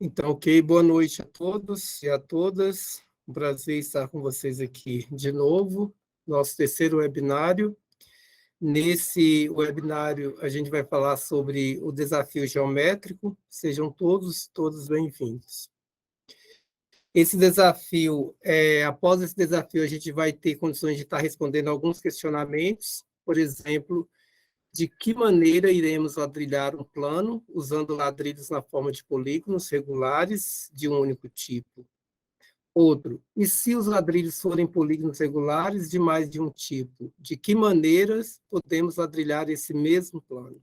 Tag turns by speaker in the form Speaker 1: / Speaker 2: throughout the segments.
Speaker 1: Então, ok, boa noite a todos e a todas. Um prazer estar com vocês aqui de novo, nosso terceiro webinário. Nesse webinário, a gente vai falar sobre o desafio geométrico. Sejam todos bem-vindos. Após esse desafio, a gente vai ter condições de estar respondendo alguns questionamentos, por exemplo, de que maneira iremos ladrilhar um plano, usando ladrilhos na forma de polígonos regulares de um único tipo. Outro, e se os ladrilhos forem polígonos regulares de mais de um tipo, de que maneiras podemos ladrilhar esse mesmo plano?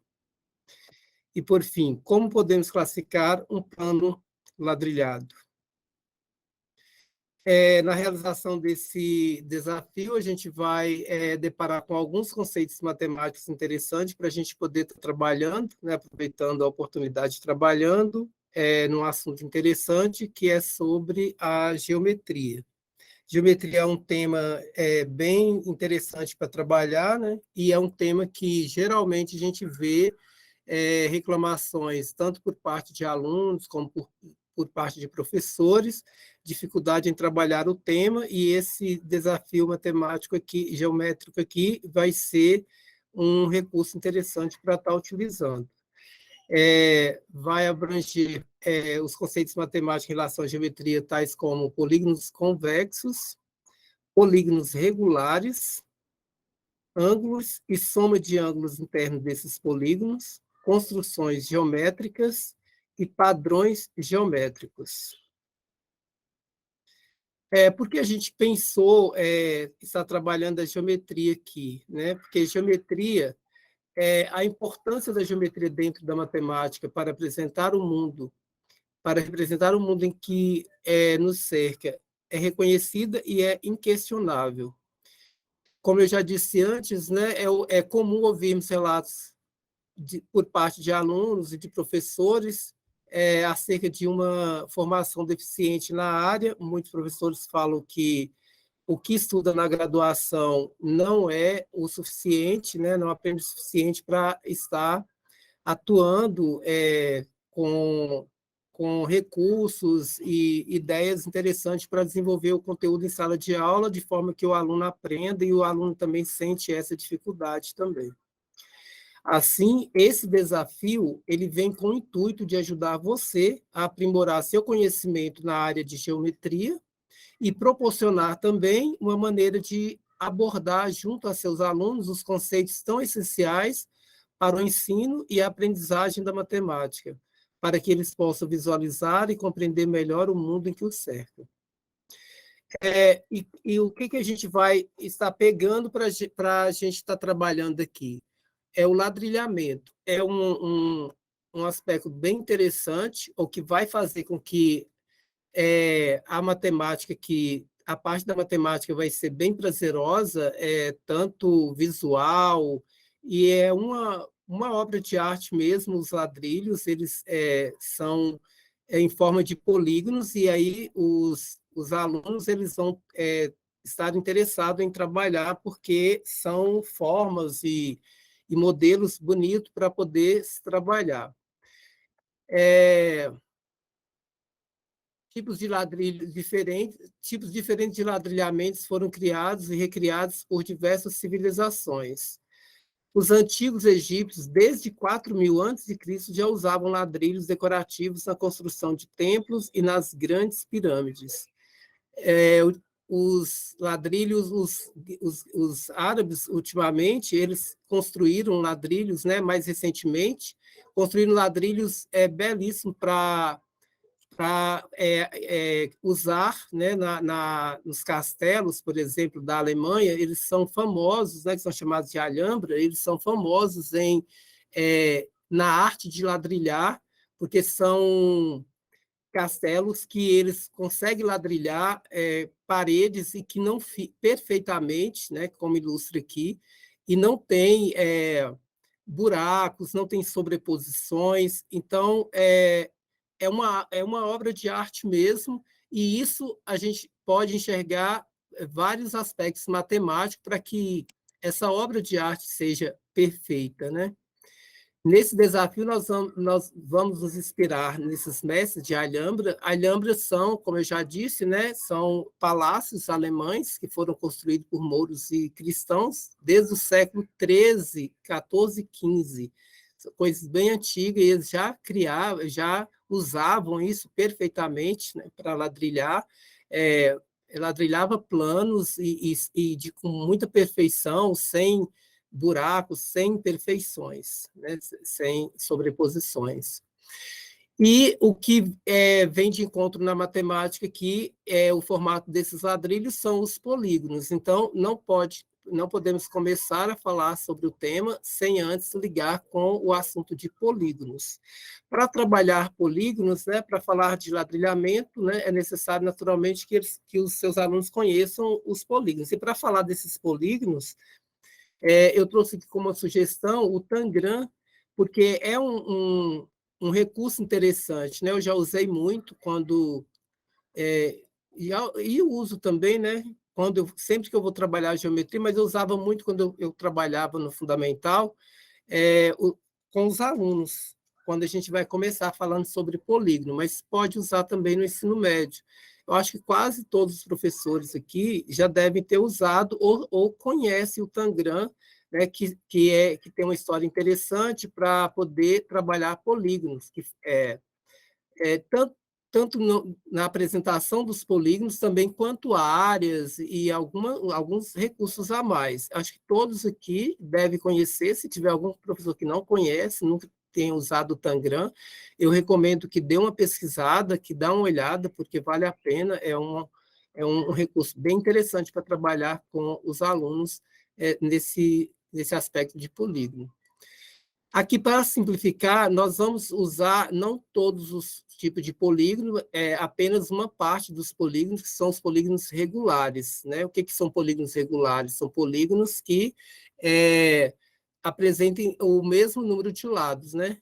Speaker 1: E, por fim, como podemos classificar um plano ladrilhado? Na realização desse desafio, a gente vai deparar com alguns conceitos matemáticos interessantes para a gente poder estar trabalhando, né, aproveitando a oportunidade de trabalhando num assunto interessante, que é sobre a geometria. Geometria é um tema bem interessante para trabalhar, né, e é um tema que geralmente a gente vê reclamações tanto por parte de alunos como por parte de professores, dificuldade em trabalhar o tema, e esse desafio matemático aqui, geométrico aqui, vai ser um recurso interessante para estar utilizando. Vai abranger os conceitos matemáticos em relação à geometria, tais como polígonos convexos, polígonos regulares, ângulos e soma de ângulos internos desses polígonos, construções geométricas e padrões geométricos. Por que a gente pensou estar trabalhando a geometria aqui, né? Porque geometria, a importância da geometria dentro da matemática para representar o mundo em que nos cerca, é reconhecida e é inquestionável. Como eu já disse antes, né, é comum ouvirmos relatos por parte de alunos e de professores acerca de uma formação deficiente na área. Muitos professores falam que o que estuda na graduação não é o suficiente, né, não aprende o suficiente para estar atuando com recursos e ideias interessantes para desenvolver o conteúdo em sala de aula, de forma que o aluno aprenda e o aluno também sente essa dificuldade também. Assim, esse desafio ele vem com o intuito de ajudar você a aprimorar seu conhecimento na área de geometria e proporcionar também uma maneira de abordar junto a seus alunos os conceitos tão essenciais para o ensino e a aprendizagem da matemática, para que eles possam visualizar e compreender melhor o mundo em que os cerca. E o que a gente vai estar pegando para a gente estar trabalhando aqui? É o ladrilhamento. É um aspecto bem interessante, o que vai fazer com que a parte da matemática vai ser bem prazerosa, tanto visual, e é uma obra de arte mesmo. Os ladrilhos, eles são em forma de polígonos, e aí os alunos eles vão estar interessados em trabalhar, porque são formas e modelos bonitos para poder se trabalhar. Tipos diferentes de ladrilhamentos foram criados e recriados por diversas civilizações. Os antigos egípcios, desde 4.000 a.C., já usavam ladrilhos decorativos na construção de templos e nas grandes pirâmides. Os ladrilhos, os árabes, ultimamente, eles construíram ladrilhos, né, mais recentemente, construíram ladrilhos belíssimos para usar, né, nos castelos, por exemplo, da Alemanha. Eles são famosos, né, que são chamados de Alhambra, eles são famosos na arte de ladrilhar, porque são castelos que eles conseguem ladrilhar paredes e que não perfeitamente, né, como ilustra aqui, e não tem buracos, não tem sobreposições. Então, é uma obra de arte mesmo, e isso a gente pode enxergar vários aspectos matemáticos para que essa obra de arte seja perfeita, né? Nesse desafio, nós vamos nos inspirar nesses mestres de Alhambra. Alhambra são, como eu já disse, né, são palácios alemães que foram construídos por mouros e cristãos desde o século XIII, XIV, XV. São coisas bem antigas, e eles já criavam, já usavam isso perfeitamente, né, para ladrilhar. É, ladrilhava planos com muita perfeição, sem buracos, sem imperfeições, né? Sem sobreposições. E o que vem de encontro na matemática aqui é o formato desses ladrilhos são os polígonos. Então, não podemos começar a falar sobre o tema sem antes ligar com o assunto de polígonos. Para trabalhar polígonos, né, para falar de ladrilhamento, né, é necessário naturalmente que os seus alunos conheçam os polígonos. E para falar desses polígonos, eu trouxe aqui como uma sugestão o Tangram, porque é um recurso interessante, né? Eu já usei muito quando e eu uso também, né? Sempre que eu vou trabalhar geometria, mas eu usava muito quando eu trabalhava no fundamental, com os alunos, quando a gente vai começar falando sobre polígono, mas pode usar também no ensino médio. Eu acho que quase todos os professores aqui já devem ter usado ou conhecem o Tangram, né, que tem uma história interessante para poder trabalhar polígonos, tanto na apresentação dos polígonos, também quanto áreas e alguns recursos a mais. Acho que todos aqui devem conhecer, se tiver algum professor que não conhece, nunca tenha usado o Tangram, eu recomendo que dê uma pesquisada, que dá uma olhada, porque vale a pena, é um recurso bem interessante para trabalhar com os alunos nesse aspecto de polígono. Aqui, para simplificar, nós vamos usar não todos os tipos de polígono, apenas uma parte dos polígonos, que são os polígonos regulares, né? O que são polígonos regulares? São polígonos que apresentem o mesmo número de lados, né?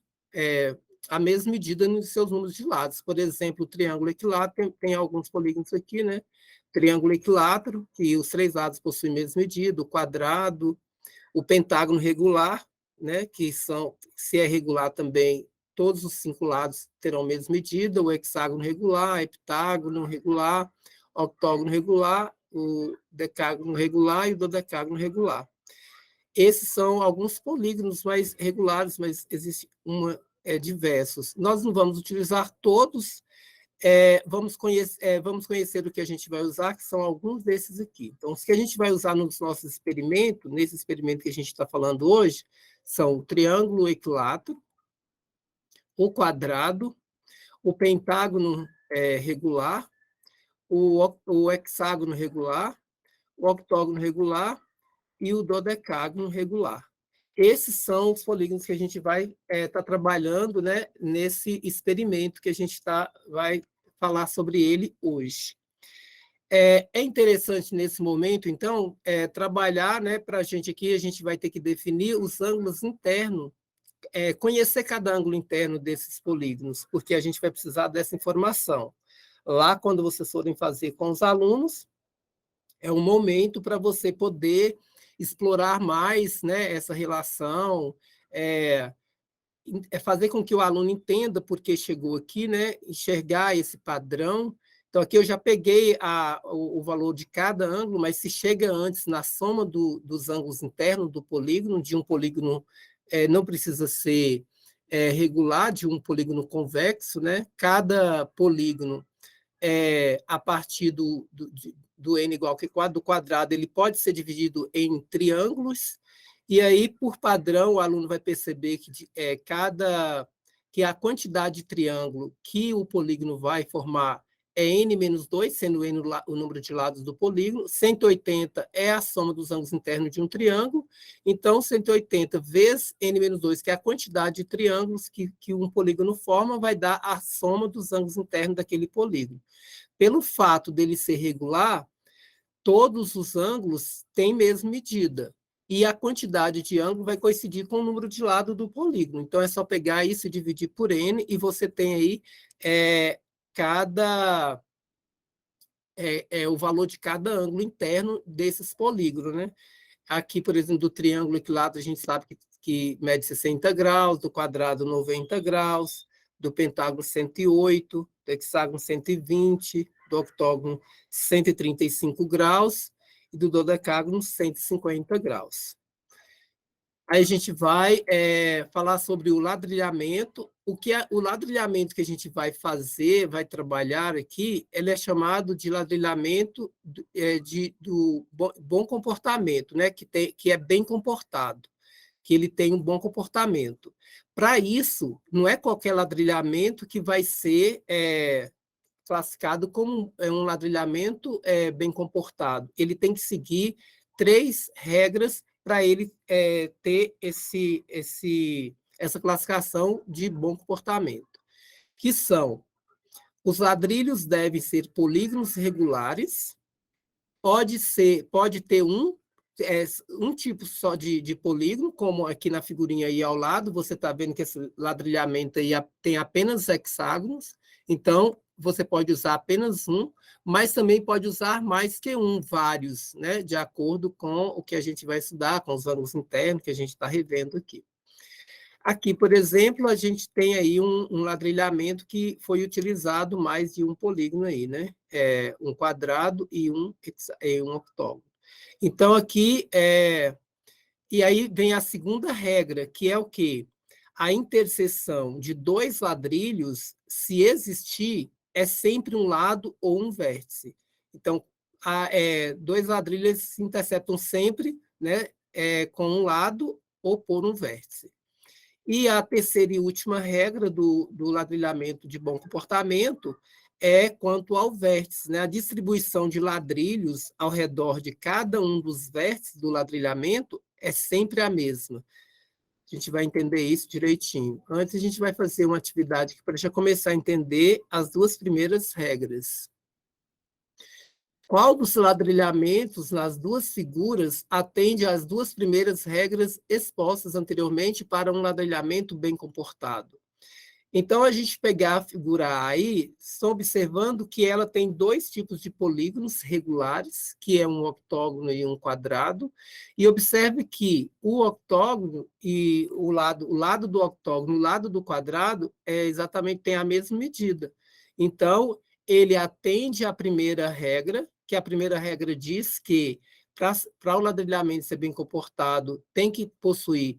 Speaker 1: A mesma medida nos seus números de lados. Por exemplo, o triângulo equilátero tem alguns polígonos aqui, né? Triângulo equilátero, que os 3 lados possuem a mesma medida, o quadrado, o pentágono regular, né, se é regular também, todos os 5 lados terão a mesma medida, o hexágono regular, heptágono regular, octógono regular, o decágono regular e o dodecágono regular. Esses são alguns polígonos mais regulares, mas existem diversos. Nós não vamos utilizar todos, vamos conhecer o que a gente vai usar, que são alguns desses aqui. Então, os que a gente vai usar nos nossos experimentos, nesse experimento que a gente está falando hoje, são o triângulo equilátero, o quadrado, o pentágono regular, o hexágono regular, o octógono regular e o dodecágono regular. Esses são os polígonos que a gente vai estar trabalhando, né, nesse experimento que a gente vai falar sobre ele hoje. É interessante nesse momento, então, trabalhar, né, para a gente vai ter que definir os ângulos internos, conhecer cada ângulo interno desses polígonos, porque a gente vai precisar dessa informação. Lá, quando vocês forem fazer com os alunos, é um momento para você poder explorar mais, né, essa relação, fazer com que o aluno entenda por que chegou aqui, né, enxergar esse padrão. Então, aqui eu já peguei o valor de cada ângulo, mas se chega antes na soma dos ângulos internos do polígono, de um polígono não precisa ser regular, de um polígono convexo, né? Cada polígono, a partir do n igual que 4, do quadrado, ele pode ser dividido em triângulos, e aí, por padrão, o aluno vai perceber que a quantidade de triângulo que o polígono vai formar é n-2, sendo n o número de lados do polígono. 180 é a soma dos ângulos internos de um triângulo. Então, 180 vezes n-2, que é a quantidade de triângulos que um polígono forma, vai dar a soma dos ângulos internos daquele polígono. Pelo fato dele ser regular, todos os ângulos têm mesma medida. E a quantidade de ângulo vai coincidir com o número de lado do polígono. Então, é só pegar isso e dividir por n, e você tem aí o valor de cada ângulo interno desses polígonos, né? Aqui, por exemplo, do triângulo equilátero, a gente sabe que mede 60 graus, do quadrado 90 graus, do pentágono 108, do hexágono 120, do octógono 135 graus e do dodecágono 150 graus. Aí a gente vai falar sobre o ladrilhamento. O ladrilhamento que a gente vai fazer, vai trabalhar aqui, ele é chamado de ladrilhamento do bom comportamento, né? Que é bem comportado, que ele tem um bom comportamento. Para isso, não é qualquer ladrilhamento que vai ser classificado como um ladrilhamento bem comportado. Ele tem que seguir 3 regras para ele ter essa classificação de bom comportamento, que são: os ladrilhos devem ser polígonos regulares, pode ter um tipo só de polígono, como aqui na figurinha aí ao lado, você está vendo que esse ladrilhamento aí tem apenas hexágonos, então você pode usar apenas um, mas também pode usar mais que um, vários, né, de acordo com o que a gente vai estudar, com os ângulos internos que a gente está revendo aqui. Aqui, por exemplo, a gente tem aí um ladrilhamento que foi utilizado mais de um polígono aí, né? Um quadrado e um octógono. Então, aqui, e aí vem a segunda regra, que é o quê? A interseção de 2 ladrilhos, se existir, é sempre um lado ou um vértice. Então, 2 ladrilhos se interceptam sempre, né, com um lado ou por um vértice. E a terceira e última regra do ladrilhamento de bom comportamento é quanto ao vértice, né? A distribuição de ladrilhos ao redor de cada um dos vértices do ladrilhamento é sempre a mesma. A gente vai entender isso direitinho. Antes, a gente vai fazer uma atividade para já começar a entender as 2 primeiras regras. Qual dos ladrilhamentos nas 2 figuras atende às 2 primeiras regras expostas anteriormente para um ladrilhamento bem comportado? Então, a gente pegar a figura A aí, só observando que ela tem 2 tipos de polígonos regulares, que é um octógono e um quadrado, e observe que o octógono e o lado do octógono, o lado do quadrado, exatamente tem a mesma medida. Então, ele atende à primeira regra, que a primeira regra diz que para o ladrilhamento ser bem comportado, tem que possuir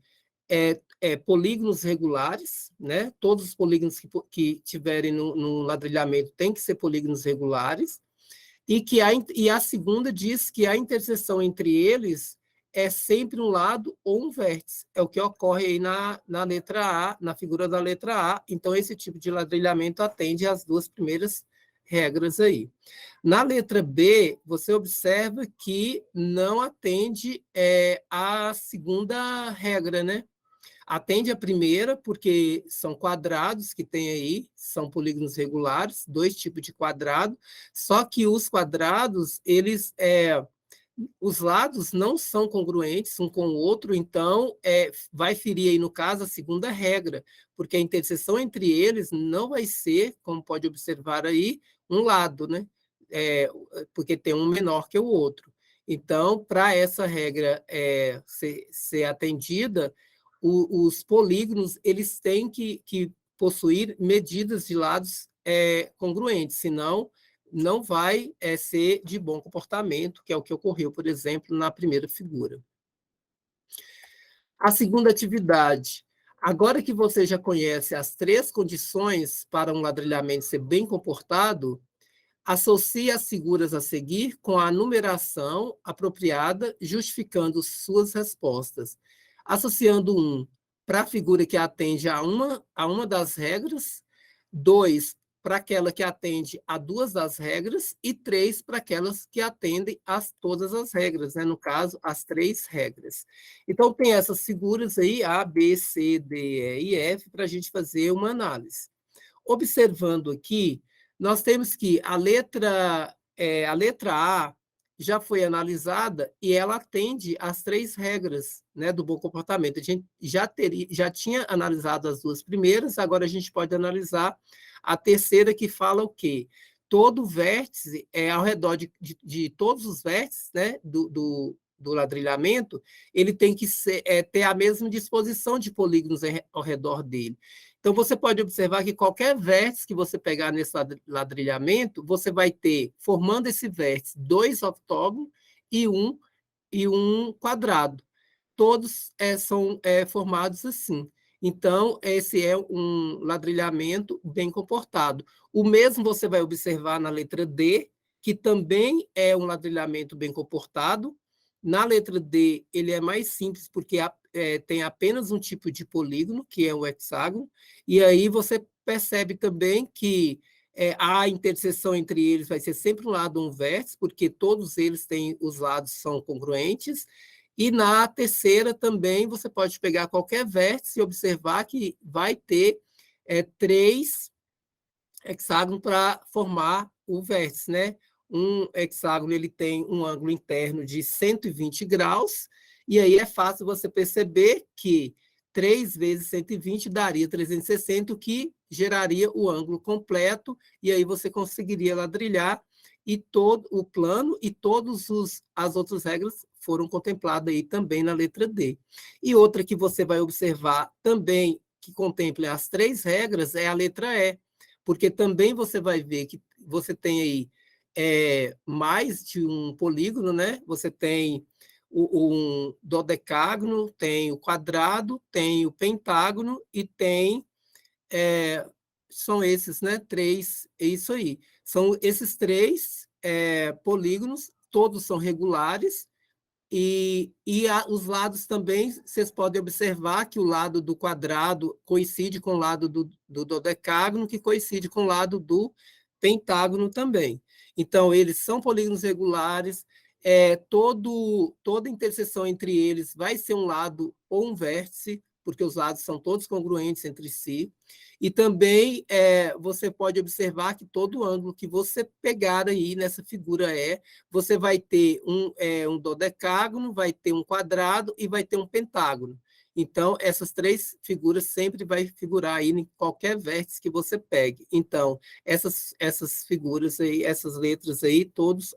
Speaker 1: polígonos regulares, né? Todos os polígonos que tiverem no ladrilhamento têm que ser polígonos regulares, e a segunda diz que a interseção entre eles é sempre um lado ou um vértice. É o que ocorre aí na letra A, na figura da letra A. Então, esse tipo de ladrilhamento atende às 2 primeiras regras aí. Na letra B, você observa que não atende a segunda regra, né? Atende a primeira, porque são quadrados que tem aí, são polígonos regulares, 2 tipos de quadrado, só que os quadrados, os lados não são congruentes um com o outro, então vai ferir aí, no caso, a segunda regra, porque a interseção entre eles não vai ser, como pode observar aí, um lado, né? Porque tem um menor que o outro. Então, para essa regra ser atendida, os polígonos eles têm que possuir medidas de lados congruentes, senão não vai ser de bom comportamento, que é o que ocorreu, por exemplo, na primeira figura. A segunda atividade. Agora que você já conhece as 3 condições para um ladrilhamento ser bem comportado, associe as figuras a seguir com a numeração apropriada, justificando suas respostas. Associando 1 para a figura que atende a uma das regras, 2 para aquela que atende a 2 das regras e 3 para aquelas que atendem a todas as regras, né? No caso, as 3 regras. Então, tem essas figuras aí, A, B, C, D, E e F, para a gente fazer uma análise. Observando aqui, nós temos que a letra A já foi analisada e ela atende às 3 regras, né, do bom comportamento. A gente já tinha analisado as 2 primeiras, agora a gente pode analisar a terceira, que fala o quê? Todo vértice ao redor de todos os vértices, né, do ladrilhamento, ele tem que ter a mesma disposição de polígonos ao redor dele. Então, você pode observar que qualquer vértice que você pegar nesse ladrilhamento, você vai ter, formando esse vértice, 2 octógonos e um quadrado. Todos são formados assim. Então, esse é um ladrilhamento bem comportado. O mesmo você vai observar na letra D, que também é um ladrilhamento bem comportado. Na letra D, ele é mais simples, porque tem apenas um tipo de polígono, que é o hexágono, e aí você percebe também que a interseção entre eles vai ser sempre um lado um vértice, porque todos eles têm, os lados são congruentes, e na terceira também você pode pegar qualquer vértice e observar que vai ter 3 hexágonos para formar o vértice, né? Um hexágono ele tem um ângulo interno de 120 graus, e aí é fácil você perceber que 3 vezes 120 daria 360, o que geraria o ângulo completo, e aí você conseguiria ladrilhar e todo o plano e todas as outras regras foram contempladas aí também na letra D. E outra que você vai observar também que contempla as 3 regras é a letra E, porque também você vai ver que você tem aí mais de um polígono, né? Você tem um dodecágono, tem o quadrado, tem o pentágono e tem são esses, né? 3, é isso aí. São esses 3 polígonos, todos são regulares, e os lados também, vocês podem observar que o lado do quadrado coincide com o lado do dodecágono, que coincide com o lado do pentágono também. Então, eles são polígonos regulares, toda interseção entre eles vai ser um lado ou um vértice, porque os lados são todos congruentes entre si. E também você pode observar que todo ângulo que você pegar aí nessa figura você vai ter um dodecágono, vai ter um quadrado e vai ter um pentágono. Então, essas 3 figuras sempre vai figurar aí em qualquer vértice que você pegue. Então, essas figuras aí, essas letras aí, todos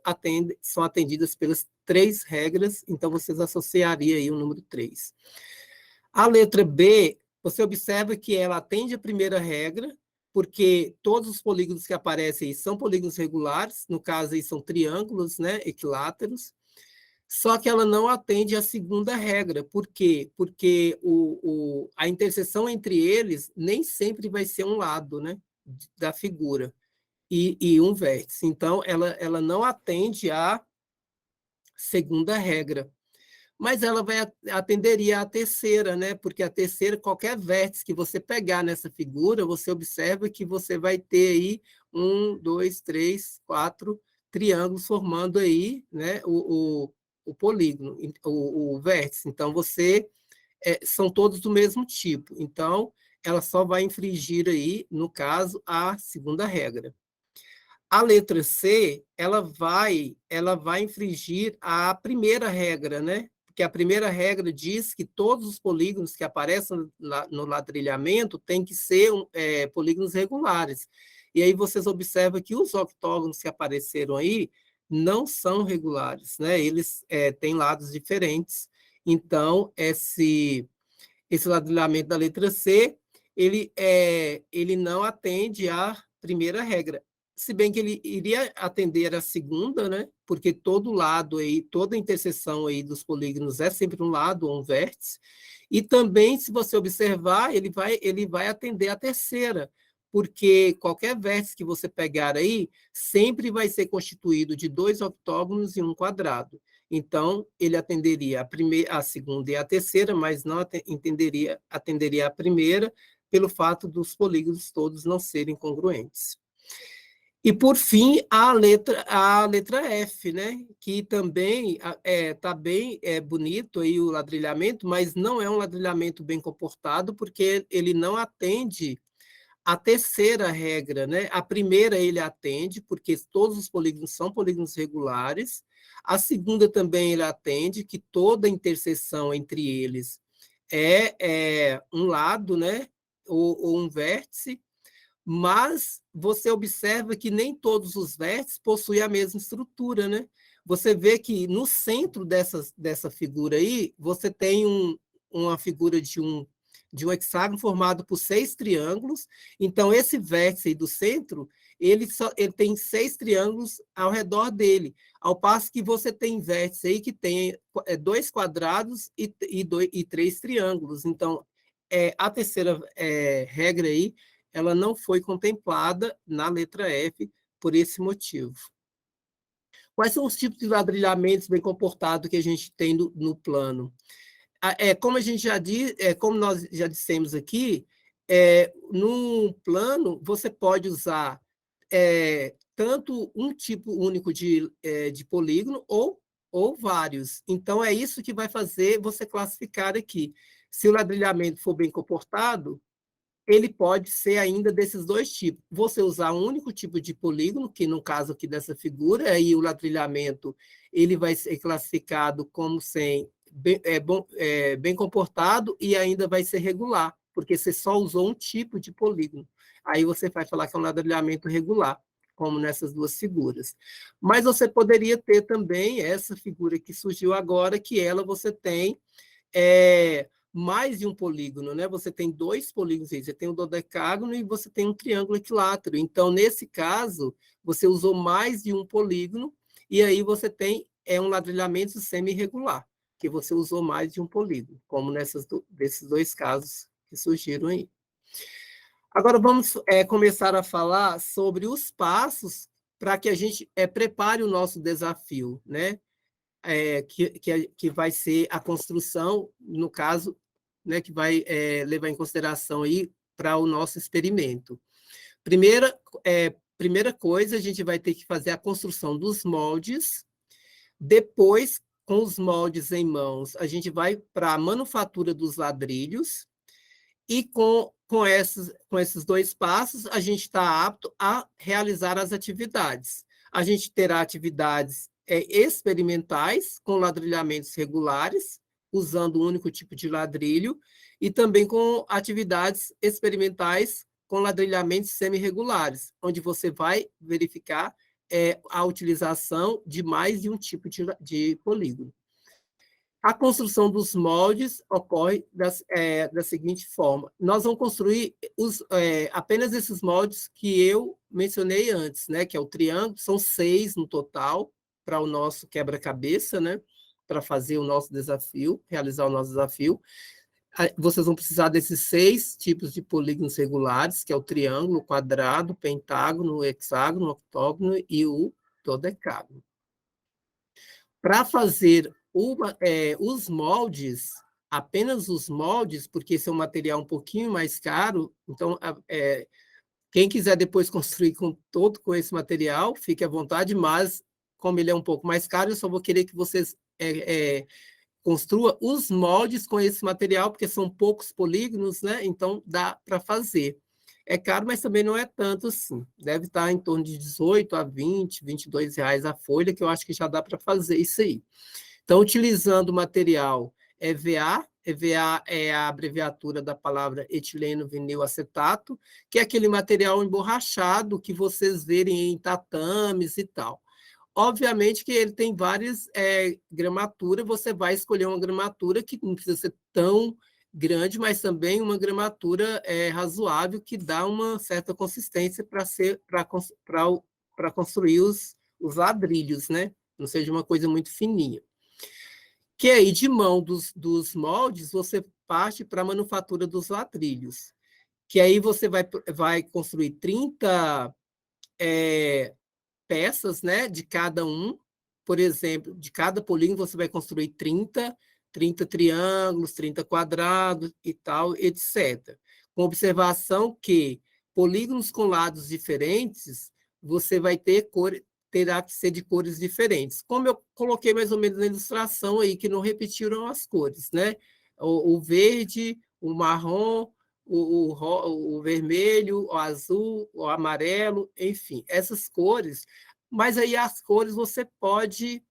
Speaker 1: são atendidas pelas 3 regras, então vocês associariam aí o número 3. A letra B, você observa que ela atende a primeira regra, porque todos os polígonos que aparecem aí são polígonos regulares, no caso aí são triângulos, né, equiláteros, só que ela não atende a segunda regra. Por quê? Porque a interseção entre eles nem sempre vai ser um lado, né, da figura e um vértice. Então, ela não atende à segunda regra. Mas ela atenderia à terceira, né? Porque a terceira, qualquer vértice que você pegar nessa figura, você observa que você vai ter aí 1, 2, 3, 4 triângulos formando aí, né, o polígono, o vértice. Então, são todos do mesmo tipo. Então, ela só vai infringir aí, no caso, a segunda regra. A letra C, ela vai infringir a primeira regra, né? Porque a primeira regra diz que todos os polígonos que aparecem no ladrilhamento têm que ser polígonos regulares. E aí vocês observam que os octógonos que apareceram aí não são regulares, né? Eles têm lados diferentes. Então, esse ladrilhamento da letra C, ele não atende à primeira regra, se bem que ele iria atender a segunda, né? Porque todo lado aí, toda interseção aí dos polígonos é sempre um lado ou um vértice. E também, se você observar, ele vai atender a terceira, porque qualquer vértice que você pegar aí sempre vai ser constituído de 2 octógonos e um quadrado. Então, ele atenderia a segunda e a terceira, mas não atenderia a primeira, pelo fato dos polígonos todos não serem congruentes. E, por fim, a letra F, né? Que também está bem bonito aí o ladrilhamento, mas não é um ladrilhamento bem comportado, porque ele não atende a terceira regra, né? A primeira ele atende, porque todos os polígonos são polígonos regulares. A segunda também ele atende, que toda interseção entre eles é um lado, né? Ou um vértice. Mas você observa que nem todos os vértices possuem a mesma estrutura, né? você vê que no centro dessa figura aí, você tem uma figura de um hexágono formado por 6 triângulos. Então, esse vértice aí do centro, ele tem 6 triângulos ao redor dele, ao passo que você tem vértices aí que tem 2 quadrados e 3 triângulos. Então, a terceira regra aí, ela não foi contemplada na letra F por esse motivo. Quais são os tipos de ladrilhamentos bem comportados que a gente tem no plano? Como a gente como nós já dissemos aqui, no plano você pode usar tanto um tipo único de polígono ou vários. Então, é isso que vai fazer você classificar aqui. Se o ladrilhamento for bem comportado, ele pode ser ainda desses dois tipos. Você usar um único tipo de polígono, que no caso aqui dessa figura, aí o ladrilhamento ele vai ser classificado como sem bem comportado e ainda vai ser regular, porque você só usou um tipo de polígono. Aí você vai falar que é um ladrilhamento regular, como nessas duas figuras. Mas você poderia ter também essa figura que surgiu agora, que ela você tem mais de um polígono, né? Você tem 2 polígonos, você tem um dodecágono e você tem um triângulo equilátero. Então, nesse caso, você usou mais de um polígono e aí você tem um ladrilhamento semi-irregular, que você usou mais de um polígono, como desses 2 casos que surgiram aí. Agora, vamos começar a falar sobre os passos para que a gente prepare o nosso desafio, né? Que vai ser a construção, no caso, né, que vai levar em consideração aí para o nosso experimento. Primeira coisa, a gente vai ter que fazer a construção dos moldes. Depois, com os moldes em mãos, a gente vai para a manufatura dos ladrilhos. E com esses 2 passos, a gente está apto a realizar as atividades. A gente terá atividades experimentais, com ladrilhamentos regulares, usando um único tipo de ladrilho, e também com atividades experimentais com ladrilhamentos semi-regulares, onde você vai verificar a utilização de mais de um tipo de polígono. A construção dos moldes ocorre da seguinte forma: nós vamos construir apenas esses moldes que eu mencionei antes, né? Que é o triângulo, são 6 no total para o nosso quebra-cabeça, né? Para fazer o nosso desafio, realizar o nosso desafio. Vocês vão precisar desses 6 tipos de polígonos regulares, que é o triângulo, o quadrado, o pentágono, o hexágono, o octógono e o dodecágono. Para fazer os moldes, apenas os moldes, porque esse é um material um pouquinho mais caro, então quem quiser depois construir com esse material, fique à vontade, mas como ele é um pouco mais caro, eu só vou querer que vocês construam os moldes com esse material, porque são poucos polígonos, né? Então dá para fazer. É caro, mas também não é tanto assim. Deve estar em torno de 18 a 20, R$ 22 a folha, que eu acho que já dá para fazer isso aí. Então, utilizando o material EVA, EVA é a abreviatura da palavra etileno vinil acetato, que é aquele material emborrachado que vocês verem em tatames e tal. Obviamente que ele tem várias gramaturas, você vai escolher uma gramatura que não precisa ser tão grande, mas também uma gramatura razoável, que dá uma certa consistência para construir os ladrilhos, né? Não seja uma coisa muito fininha. Que aí, de mão dos moldes, você parte para a manufatura dos ladrilhos. Que aí você vai construir 30 peças, né, de cada um. Por exemplo, de cada polígono você vai construir 30 triângulos, 30 quadrados e tal, etc. Com observação que polígonos com lados diferentes, você vai terá que ser de cores diferentes. Como eu coloquei mais ou menos na ilustração aí, que não repetiram as cores, né? O verde, o marrom, o vermelho, o azul, o amarelo, enfim, essas cores. Mas aí as cores você pode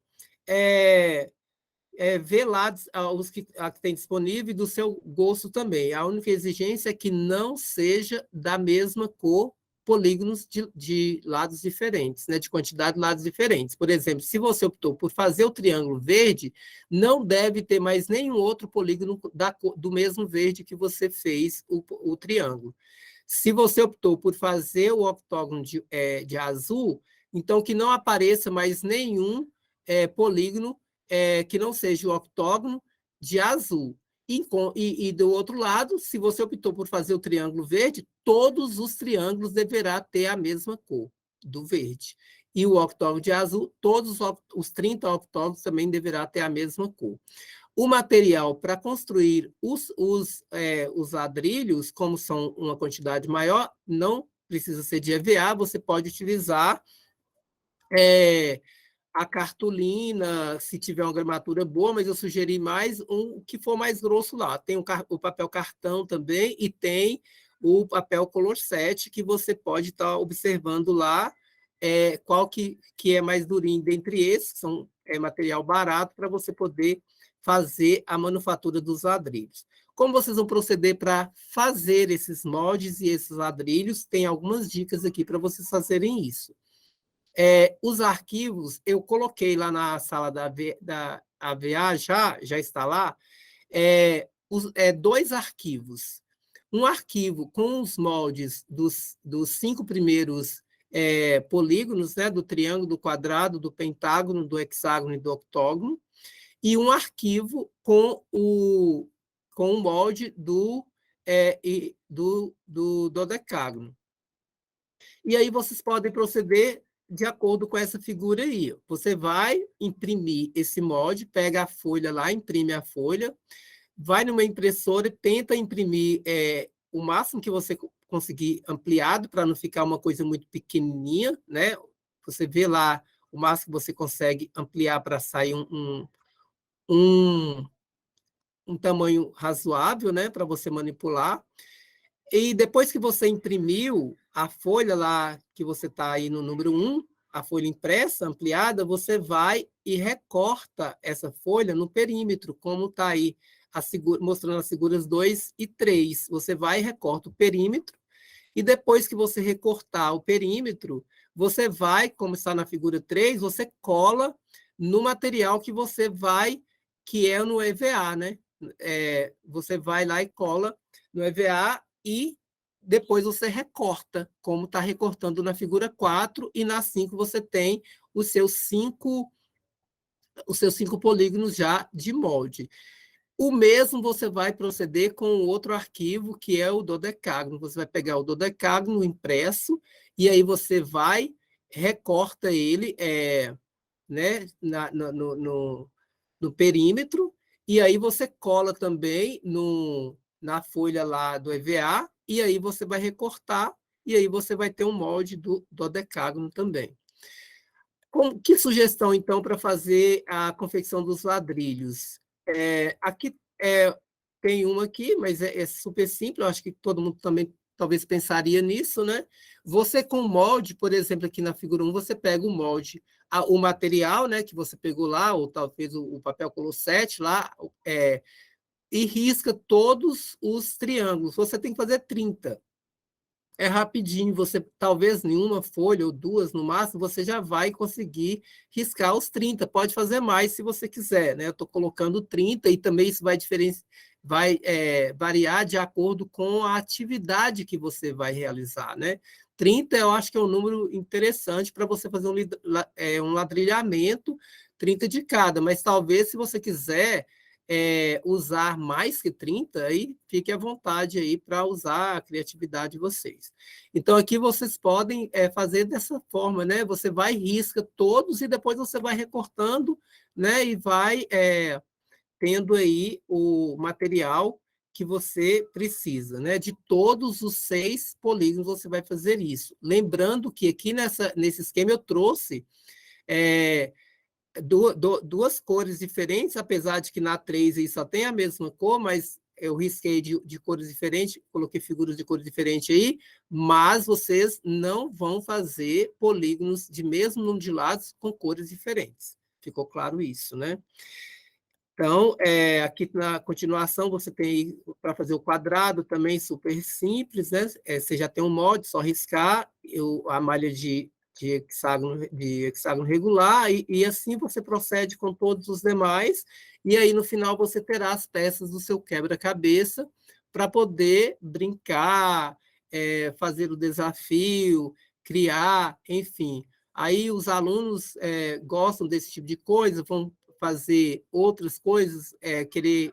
Speaker 1: ver lá os que tem disponível do seu gosto também. A única exigência é que não seja da mesma cor polígonos de lados diferentes, né, de quantidade de lados diferentes. Por exemplo, se você optou por fazer o triângulo verde, não deve ter mais nenhum outro polígono do mesmo verde que você fez o triângulo. Se você optou por fazer o octógono de azul, então que não apareça mais nenhum polígono que não seja o octógono de azul. E do outro lado, se você optou por fazer o triângulo verde, todos os triângulos deverão ter a mesma cor do verde. E o octógono de azul, todos os 30 octógonos também deverão ter a mesma cor. O material para construir os ladrilhos, como são uma quantidade maior, não precisa ser de EVA, você pode utilizar a cartolina, se tiver uma gramatura boa, mas eu sugeri mais um que for mais grosso lá. Tem o papel cartão também e tem o papel color 7, que você pode estar observando lá qual que é mais durinho dentre esses, que são material barato, para você poder fazer a manufatura dos ladrilhos. Como vocês vão proceder para fazer esses moldes e esses ladrilhos, tem algumas dicas aqui para vocês fazerem isso. Os arquivos, eu coloquei lá na sala da AVA, já está lá, dois arquivos. Um arquivo com os moldes dos 5 primeiros polígonos, né, do triângulo, do quadrado, do pentágono, do hexágono e do octógono, e um arquivo com o molde do dodecágono. E aí vocês podem proceder de acordo com essa figura aí. Você vai imprimir esse molde, pega a folha lá, imprime a folha, vai numa impressora e tenta imprimir o máximo que você conseguir ampliado, para não ficar uma coisa muito pequenininha, né? Você vê lá o máximo que você consegue ampliar para sair um tamanho razoável, né? Para você manipular. E depois que você imprimiu a folha lá, que você está aí no número 1, a folha impressa, ampliada, você vai e recorta essa folha no perímetro, como está aí mostrando as figuras 2 e 3. Você vai e recorta o perímetro, e depois que você recortar o perímetro, você vai, como está na figura 3, você cola no material que você vai, que é no EVA, né? Você vai lá e cola no EVA e depois você recorta, como está recortando na figura 4, e na 5 você tem os seus 5 polígonos já de molde. O mesmo você vai proceder com o outro arquivo, que é o dodecágono. Você vai pegar o dodecágono impresso, e aí você vai, recorta ele né, no perímetro, e aí você cola também na folha lá do EVA, e aí você vai recortar, e aí você vai ter um molde do dodecágono também. Que sugestão, então, para fazer a confecção dos ladrilhos? Aqui tem uma aqui, mas é super simples, eu acho que todo mundo também talvez pensaria nisso, né? Você com molde, por exemplo, aqui na figura 1, você pega o molde, o material, né, que você pegou lá, ou talvez o papel color 7 lá, e risca todos os triângulos. Você tem que fazer 30. É rapidinho, você talvez em uma folha ou duas no máximo, você já vai conseguir riscar os 30. Pode fazer mais se você quiser, né? Eu estou colocando 30 e também isso vai variar de acordo com a atividade que você vai realizar, né? 30 eu acho que é um número interessante para você fazer um ladrilhamento, 30 de cada, mas talvez se você quiser usar mais que 30, aí fique à vontade aí para usar a criatividade de vocês. Então, aqui vocês podem fazer dessa forma, né? Você vai e risca todos e depois você vai recortando, né? E vai tendo aí o material que você precisa, né? De todos os 6 polígonos você vai fazer isso. Lembrando que aqui nesse esquema eu trouxe duas cores diferentes, apesar de que na 3 aí só tem a mesma cor, mas eu risquei de cores diferentes, coloquei figuras de cores diferentes aí, mas vocês não vão fazer polígonos de mesmo número de lados com cores diferentes. Ficou claro isso, né? Então, aqui na continuação, você tem para fazer o quadrado também super simples, né? Você já tem um molde, só riscar a malha de hexágono regular, e assim você procede com todos os demais, e aí no final você terá as peças do seu quebra-cabeça para poder brincar, fazer o desafio, criar, enfim. Aí os alunos gostam desse tipo de coisa, vão fazer outras coisas, querer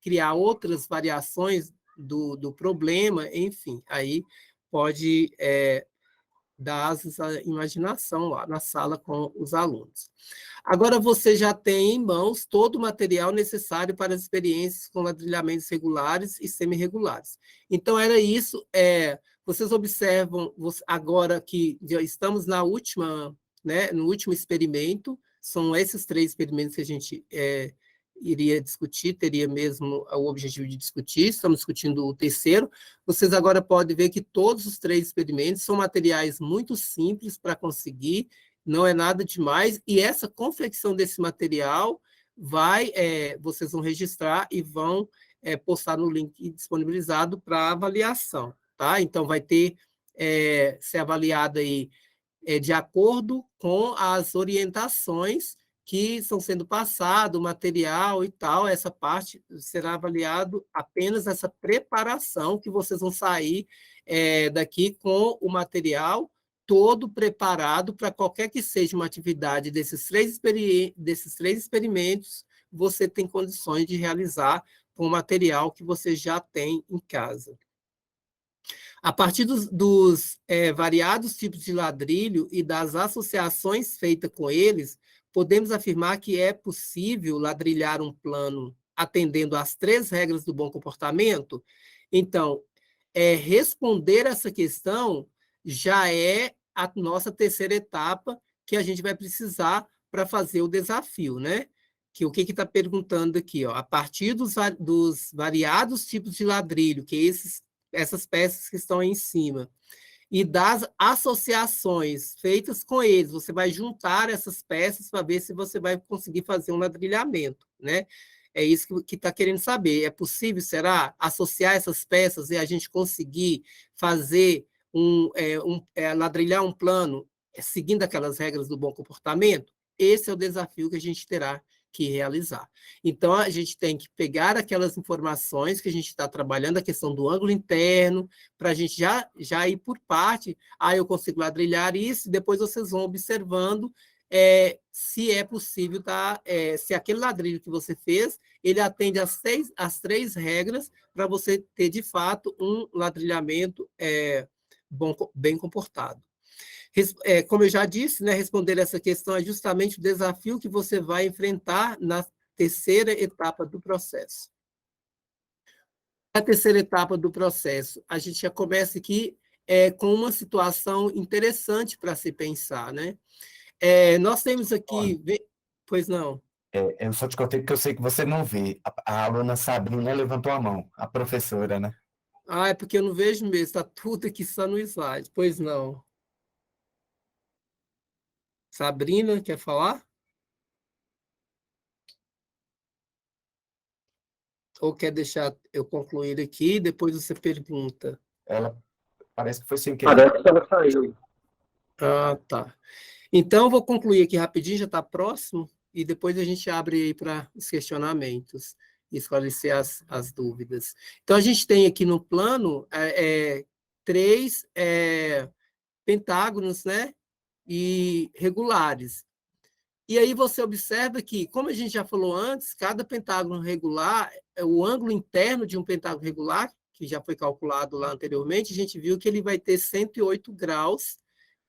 Speaker 1: criar outras variações do problema, enfim, aí pode dar asas à imaginação lá na sala com os alunos. Agora você já tem em mãos todo o material necessário para as experiências com ladrilhamentos regulares e semi-regulares. Então, era isso. Vocês observam agora que já estamos na última, né, no último experimento, são esses 3 experimentos que a gente iria discutir, teria mesmo o objetivo de discutir, estamos discutindo o terceiro. Vocês agora podem ver que todos os 3 experimentos são materiais muito simples para conseguir, não é nada demais, e essa confecção desse material vocês vão registrar e vão postar no link disponibilizado para avaliação, tá? Então, vai ter ser avaliado aí de acordo com as orientações que estão sendo passadas, o material e tal, essa parte será avaliado apenas essa preparação, que vocês vão sair daqui com o material todo preparado para qualquer que seja uma atividade desses três experimentos, você tem condições de realizar com o material que você já tem em casa. A partir dos variados tipos de ladrilho e das associações feitas com eles, podemos afirmar que é possível ladrilhar um plano atendendo às 3 regras do bom comportamento? Então, responder essa questão já é a nossa terceira etapa que a gente vai precisar para fazer o desafio, né? Que o que está perguntando aqui, ó, a partir dos variados tipos de ladrilho, que essas peças que estão aí em cima, e das associações feitas com eles, você vai juntar essas peças para ver se você vai conseguir fazer um ladrilhamento, né? É isso que está querendo saber. É possível, será, associar essas peças e a gente conseguir fazer ladrilhar um plano seguindo aquelas regras do bom comportamento? Esse é o desafio que a gente terá que realizar. Então, a gente tem que pegar aquelas informações que a gente está trabalhando, a questão do ângulo interno, para a gente já ir por parte, eu consigo ladrilhar isso, e depois vocês vão observando se é possível, se aquele ladrilho que você fez, ele atende às 3 regras para você ter, de fato, um ladrilhamento bem comportado. Como eu já disse, né, responder essa questão é justamente o desafio que você vai enfrentar na terceira etapa do processo. A terceira etapa do processo, a gente já começa aqui com uma situação interessante para se pensar, né? Nós temos aqui... Pois não.
Speaker 2: Eu só te contei porque eu sei que você não vê. A aluna Sabrina levantou a mão, a professora, né?
Speaker 1: É porque eu não vejo mesmo, está tudo aqui só no slide. Pois não. Sabrina, quer falar? Ou quer deixar eu concluir aqui, depois você pergunta?
Speaker 2: Ela parece que foi sem querer.
Speaker 3: Parece que ela saiu.
Speaker 1: Tá. Então, vou concluir aqui rapidinho, já está próximo, e depois a gente abre aí para os questionamentos e esclarecer as dúvidas. Então, a gente tem aqui no plano 3 pentágonos, né, e regulares. E aí você observa que, como a gente já falou antes, cada pentágono regular, o ângulo interno de um pentágono regular, que já foi calculado lá anteriormente, a gente viu que ele vai ter 108 graus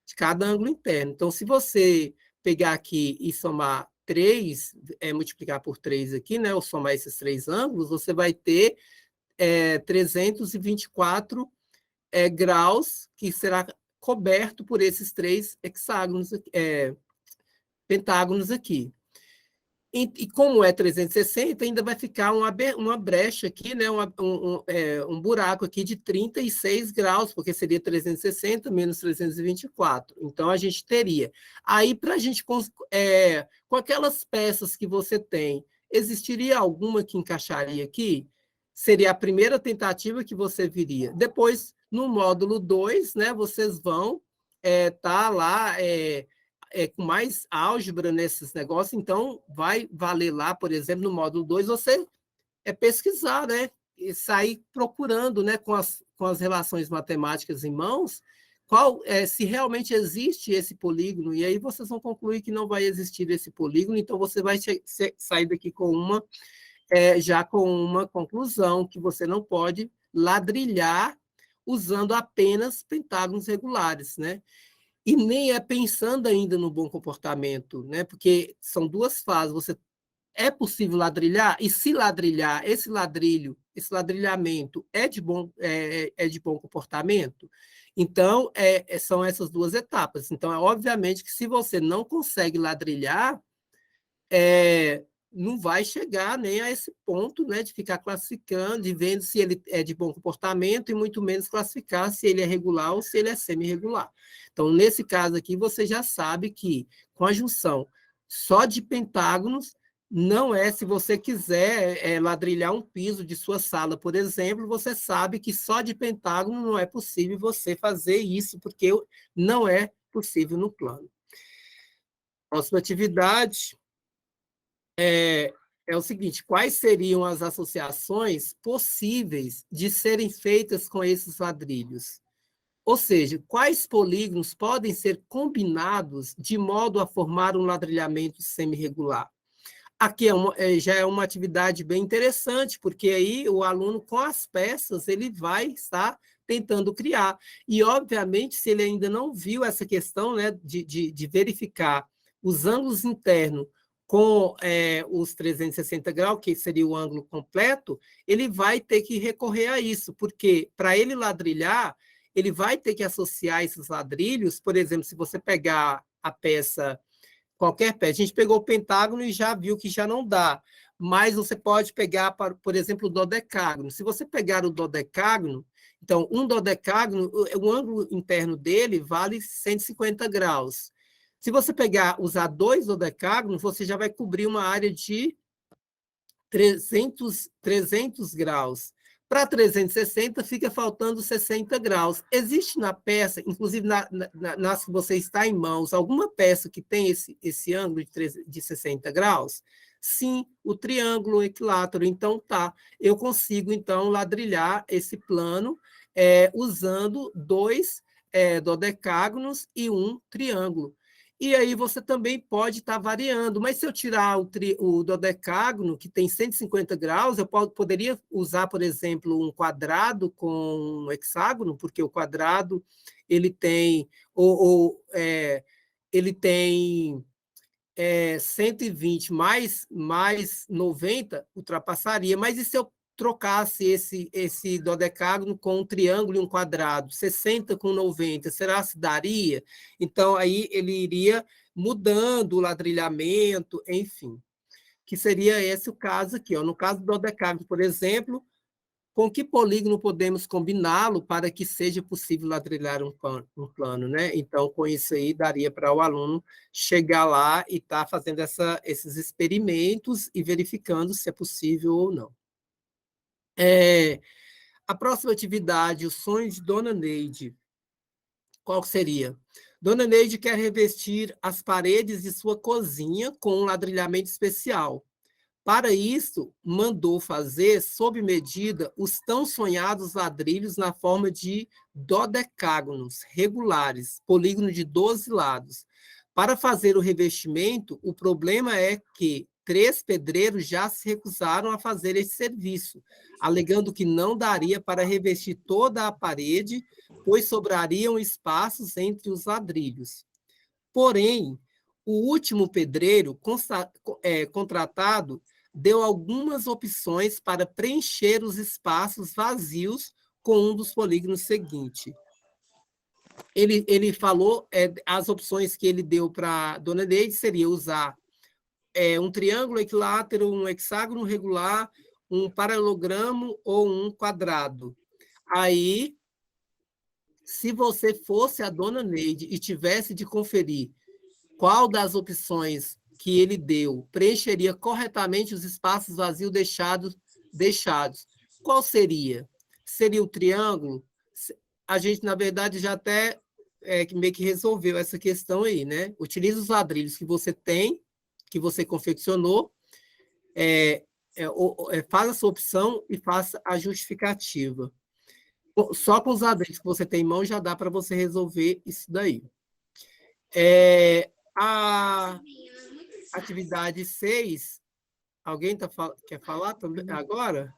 Speaker 1: de cada ângulo interno. Então, se você pegar aqui e somar 3, multiplicar por 3 aqui, né, ou somar esses 3 ângulos, você vai ter 324 graus, que será coberto por esses 3 hexágonos, pentágonos aqui. E como é 360, ainda vai ficar uma brecha aqui, né? Um buraco aqui de 36 graus, porque seria 360 menos 324. Então, a gente teria. Aí, para a gente, com aquelas peças que você tem, existiria alguma que encaixaria aqui? Seria a primeira tentativa que você viria. Depois, no módulo 2, né, vocês vão tá lá com mais álgebra nesses negócios, então vai valer lá, por exemplo, no módulo 2, você pesquisar, né? E sair procurando, né, com as relações matemáticas em mãos, se realmente existe esse polígono, e aí vocês vão concluir que não vai existir esse polígono, então você vai sair daqui já com uma conclusão, que você não pode ladrilhar usando apenas pentágonos regulares, né? E nem é pensando ainda no bom comportamento, né? Porque são duas fases, é possível ladrilhar, e se ladrilhar, esse ladrilhamento é de bom comportamento? Então, são essas duas etapas. Então, obviamente que se você não consegue ladrilhar, não vai chegar nem a esse ponto, né, de ficar classificando, de vendo se ele é de bom comportamento, e muito menos classificar se ele é regular ou se ele é semi-regular. Então, nesse caso aqui, você já sabe que com a junção só de pentágonos, não é, se você quiser ladrilhar um piso de sua sala, por exemplo, você sabe que só de pentágono não é possível você fazer isso, porque não é possível no plano. Próxima atividade é o seguinte: quais seriam as associações possíveis de serem feitas com esses ladrilhos? Ou seja, quais polígonos podem ser combinados de modo a formar um ladrilhamento semi-regular? Aqui já é uma atividade bem interessante, porque aí o aluno, com as peças, ele vai estar tentando criar. E, obviamente, se ele ainda não viu essa questão, né, de verificar os ângulos internos com os 360 graus, que seria o ângulo completo, ele vai ter que recorrer a isso, porque para ele ladrilhar, ele vai ter que associar esses ladrilhos. Por exemplo, se você pegar a peça, qualquer peça, a gente pegou o pentágono e já viu que já não dá, mas você pode pegar, por exemplo, o dodecágono. Se você pegar o dodecágono, então, um dodecágono, o ângulo interno dele vale 150 graus. Se você usar 2 dodecágonos, você já vai cobrir uma área de 300 graus. Para 360, fica faltando 60 graus. Existe na peça, inclusive nas que você está em mãos, alguma peça que tem esse ângulo de 60 graus? Sim, o triângulo equilátero. Então, tá, eu consigo, então, ladrilhar esse plano usando 2 dodecágonos e um triângulo. E aí você também pode estar variando. Mas se eu tirar o dodecágono, que tem 150 graus, eu poderia usar, por exemplo, um quadrado com um hexágono, porque o quadrado ele tem, ele tem 120 mais 90, ultrapassaria. Mas e se eu trocasse esse dodecágono com um triângulo e um quadrado, 60 com 90, será que daria? Então, aí ele iria mudando o ladrilhamento, enfim, que seria esse o caso aqui. Ó. No caso do dodecágono, por exemplo, com que polígono podemos combiná-lo para que seja possível ladrilhar um plano, né? Então, com isso aí, daria para o aluno chegar lá e estar fazendo esses experimentos e verificando se é possível ou não. A próxima atividade, o sonho de Dona Neide. Qual seria? Dona Neide quer revestir as paredes de sua cozinha com um ladrilhamento especial. Para isso, mandou fazer, sob medida, os tão sonhados ladrilhos na forma de dodecágonos regulares, polígono de 12 lados. Para fazer o revestimento, o problema é que 3 pedreiros já se recusaram a fazer esse serviço, alegando que não daria para revestir toda a parede, pois sobrariam espaços entre os ladrilhos. Porém, o último pedreiro contratado deu algumas opções para preencher os espaços vazios com um dos polígonos seguintes. Ele falou, as opções que ele deu para a Dona Neide seria usar um triângulo equilátero, um hexágono regular, um paralelogramo ou um quadrado. Aí, se você fosse a Dona Neide e tivesse de conferir qual das opções que ele deu preencheria corretamente os espaços vazios deixados. Qual seria? Seria o triângulo? A gente, na verdade, já até meio que resolveu essa questão aí, né? Utiliza os ladrilhos que você tem, que você confeccionou, faz a sua opção e faça a justificativa. Só com os ladrilhos que você tem em mão já dá para você resolver isso daí. A atividade 6, alguém quer falar também agora?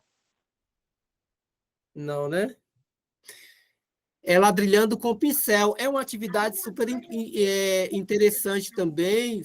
Speaker 1: Não, né? Ladrilhando com pincel. É uma atividade super interessante também.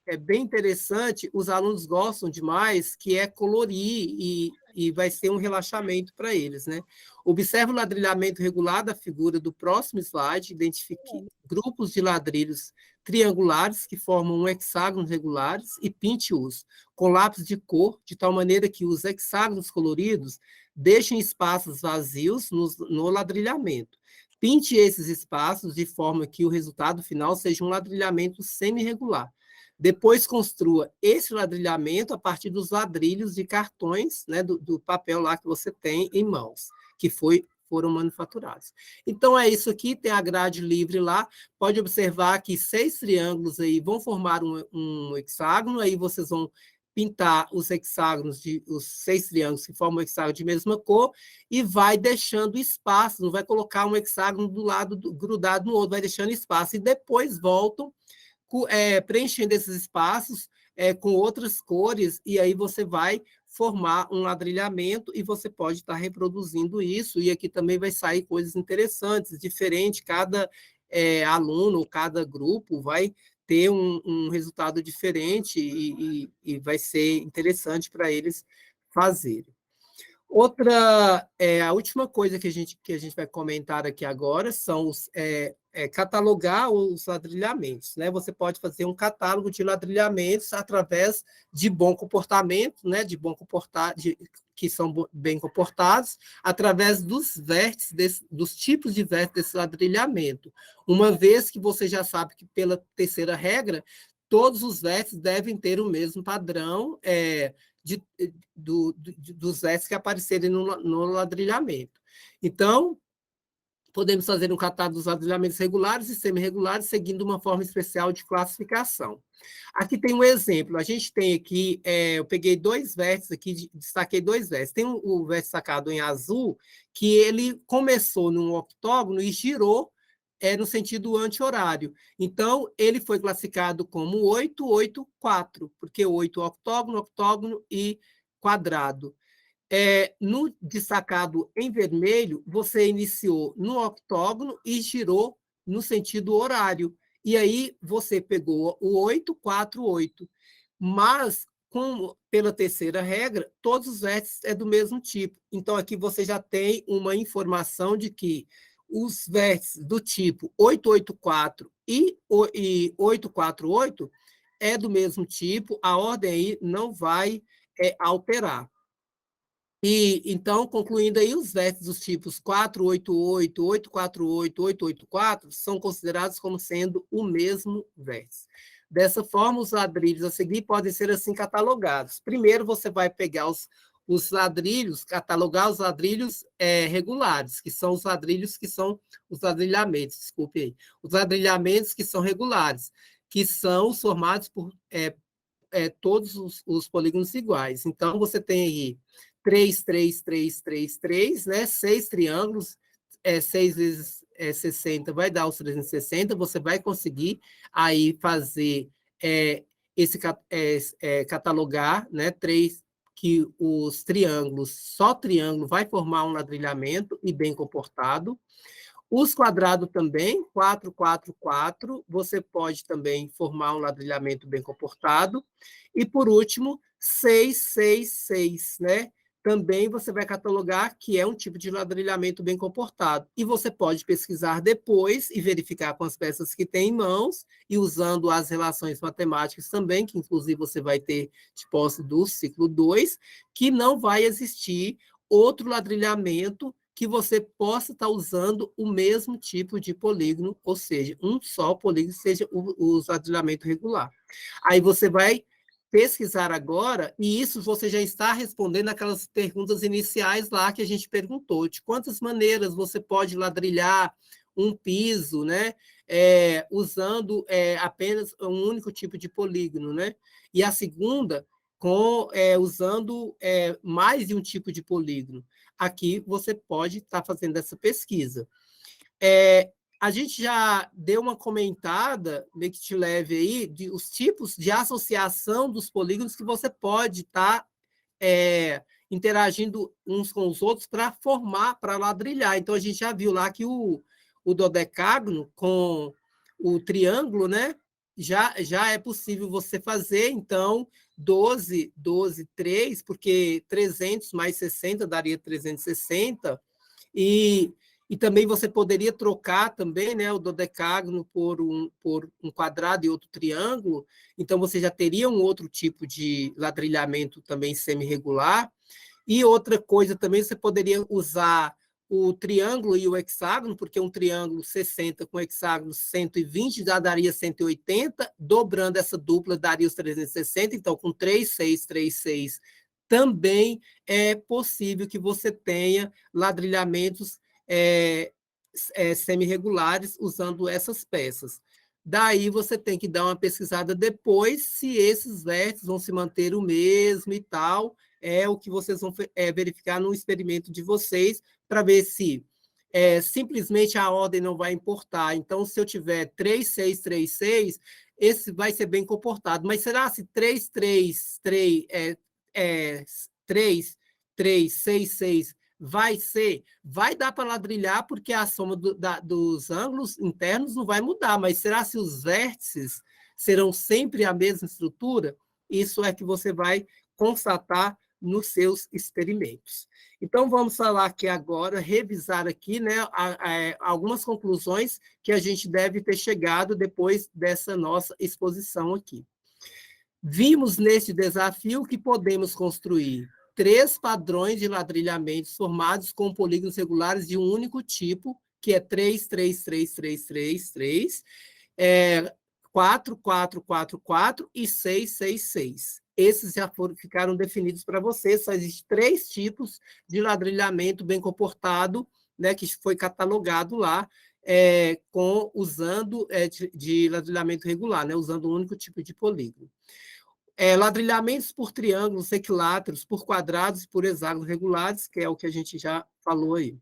Speaker 1: É bem interessante. Os alunos gostam demais, que é colorir e vai ser um relaxamento para eles, né? Observe o ladrilhamento regular da figura do próximo slide, identifique grupos de ladrilhos triangulares que formam um hexágono regulares e pinte-os com lápis de cor, de tal maneira que os hexágonos coloridos deixem espaços vazios no ladrilhamento. Pinte esses espaços de forma que o resultado final seja um ladrilhamento semi-regular. Depois construa esse ladrilhamento a partir dos ladrilhos de cartões, né, do papel lá que você tem em mãos, que foram manufaturados. Então, é isso aqui, tem a grade livre lá. Pode observar que 6 triângulos aí vão formar um hexágono, aí vocês vão pintar os hexágonos, os 6 triângulos que formam um hexágono de mesma cor, e vai deixando espaço, não vai colocar um hexágono do lado grudado no outro, vai deixando espaço, e depois voltam preenchendo esses espaços com outras cores, e aí você vai formar um ladrilhamento e você pode estar reproduzindo isso, e aqui também vai sair coisas interessantes, diferentes, cada aluno, cada grupo vai ter um resultado diferente e vai ser interessante para eles fazerem. A última coisa que a gente vai comentar aqui agora são catalogar os ladrilhamentos, né? Você pode fazer um catálogo de ladrilhamentos através de bom comportamento, né? Que são bem comportados, através dos vértices, dos tipos de vértices desse ladrilhamento. Uma vez que você já sabe que, pela terceira regra, todos os vértices devem ter o mesmo padrão dos vértices que aparecerem no ladrilhamento. Então, podemos fazer um catálogo dos ladrilhamentos regulares e semi-regulares, seguindo uma forma especial de classificação. Aqui tem um exemplo. A gente tem aqui, eu peguei 2 vértices aqui, destaquei 2 vértices. Tem o vértice sacado em azul, que ele começou num octógono e girou no sentido anti-horário. Então, ele foi classificado como 884, porque 8 octógono, octógono e quadrado. No destacado em vermelho, você iniciou no octógono e girou no sentido horário. E aí você pegou o 848. Mas, pela terceira regra, todos os vértices é do mesmo tipo. Então, aqui você já tem uma informação de que os vértices do tipo 884 e 848 é do mesmo tipo, a ordem aí não vai alterar. E, então, concluindo aí, os vértices dos tipos 488, 848, 884 são considerados como sendo o mesmo vértice. Dessa forma, os ladrilhos a seguir podem ser assim catalogados. Primeiro, você vai pegar os ladrilhos, catalogar os ladrilhos regulares, que são os ladrilhos que são os ladrilhamentos, desculpe aí. Os ladrilhamentos que são regulares, que são os formados por todos os polígonos iguais. Então, você tem aí 3, 3, 3, 3, 3, né? 6 triângulos, 6 vezes 60 vai dar os 360, você vai conseguir aí fazer catalogar, né? 3, que os triângulos, só triângulo vai formar um ladrilhamento e bem comportado. Os quadrados também, 4, 4, 4, você pode também formar um ladrilhamento bem comportado. E, por último, 6, 6, 6, né? Também você vai catalogar que é um tipo de ladrilhamento bem comportado. E você pode pesquisar depois e verificar com as peças que tem em mãos e usando as relações matemáticas também, que inclusive você vai ter de posse do ciclo 2, que não vai existir outro ladrilhamento que você possa estar usando o mesmo tipo de polígono, ou seja, um só polígono seja o ladrilhamento regular. Aí você vai pesquisar agora, e isso você já está respondendo aquelas perguntas iniciais lá que a gente perguntou, de quantas maneiras você pode ladrilhar um piso, né? Usando apenas um único tipo de polígono, né? E a segunda, usando mais de um tipo de polígono. Aqui você pode estar fazendo essa pesquisa. A gente já deu uma comentada, meio que te leve aí, de os tipos de associação dos polígonos que você pode estar interagindo uns com os outros para formar, para ladrilhar. Então, a gente já viu lá que o dodecágono com o triângulo, né? Já é possível você fazer, então, 12, 12, 3, porque 300 mais 60 daria 360, e, e também você poderia trocar também, né, o dodecágono por um quadrado e outro triângulo, então você já teria um outro tipo de ladrilhamento também semi-regular. E outra coisa também, você poderia usar o triângulo e o hexágono, porque um triângulo 60 com hexágono 120 já daria 180, dobrando essa dupla daria os 360, então com 3, 6, 3, 6, também é possível que você tenha ladrilhamentos semi-regulares usando essas peças. Daí você tem que dar uma pesquisada depois se esses vértices vão se manter o mesmo e tal, é o que vocês vão verificar no experimento de vocês, para ver se simplesmente a ordem não vai importar. Então, se eu tiver 3, 6, 3, 6, esse vai ser bem comportado. Mas será se 3, 3, 3, 3, 3, 6, 6 vai dar para ladrilhar, porque a soma dos ângulos internos não vai mudar, mas será se os vértices serão sempre a mesma estrutura? Isso é que você vai constatar nos seus experimentos. Então, vamos falar aqui agora, revisar aqui, né, algumas conclusões que a gente deve ter chegado depois dessa nossa exposição aqui. Vimos neste desafio que podemos construir 3 padrões de ladrilhamentos formados com polígonos regulares de um único tipo, que é 3, 3, 3, 3, 3, 3, 4, 4, 4, 4 e 6, 6, 6. Esses já ficaram definidos para vocês, só existem 3 tipos de ladrilhamento bem comportado, né, que foi catalogado lá, usando de ladrilhamento regular, né, usando um único tipo de polígono. Ladrilhamentos por triângulos, equiláteros, por quadrados e por hexágonos regulares, que é o que a gente já falou aí.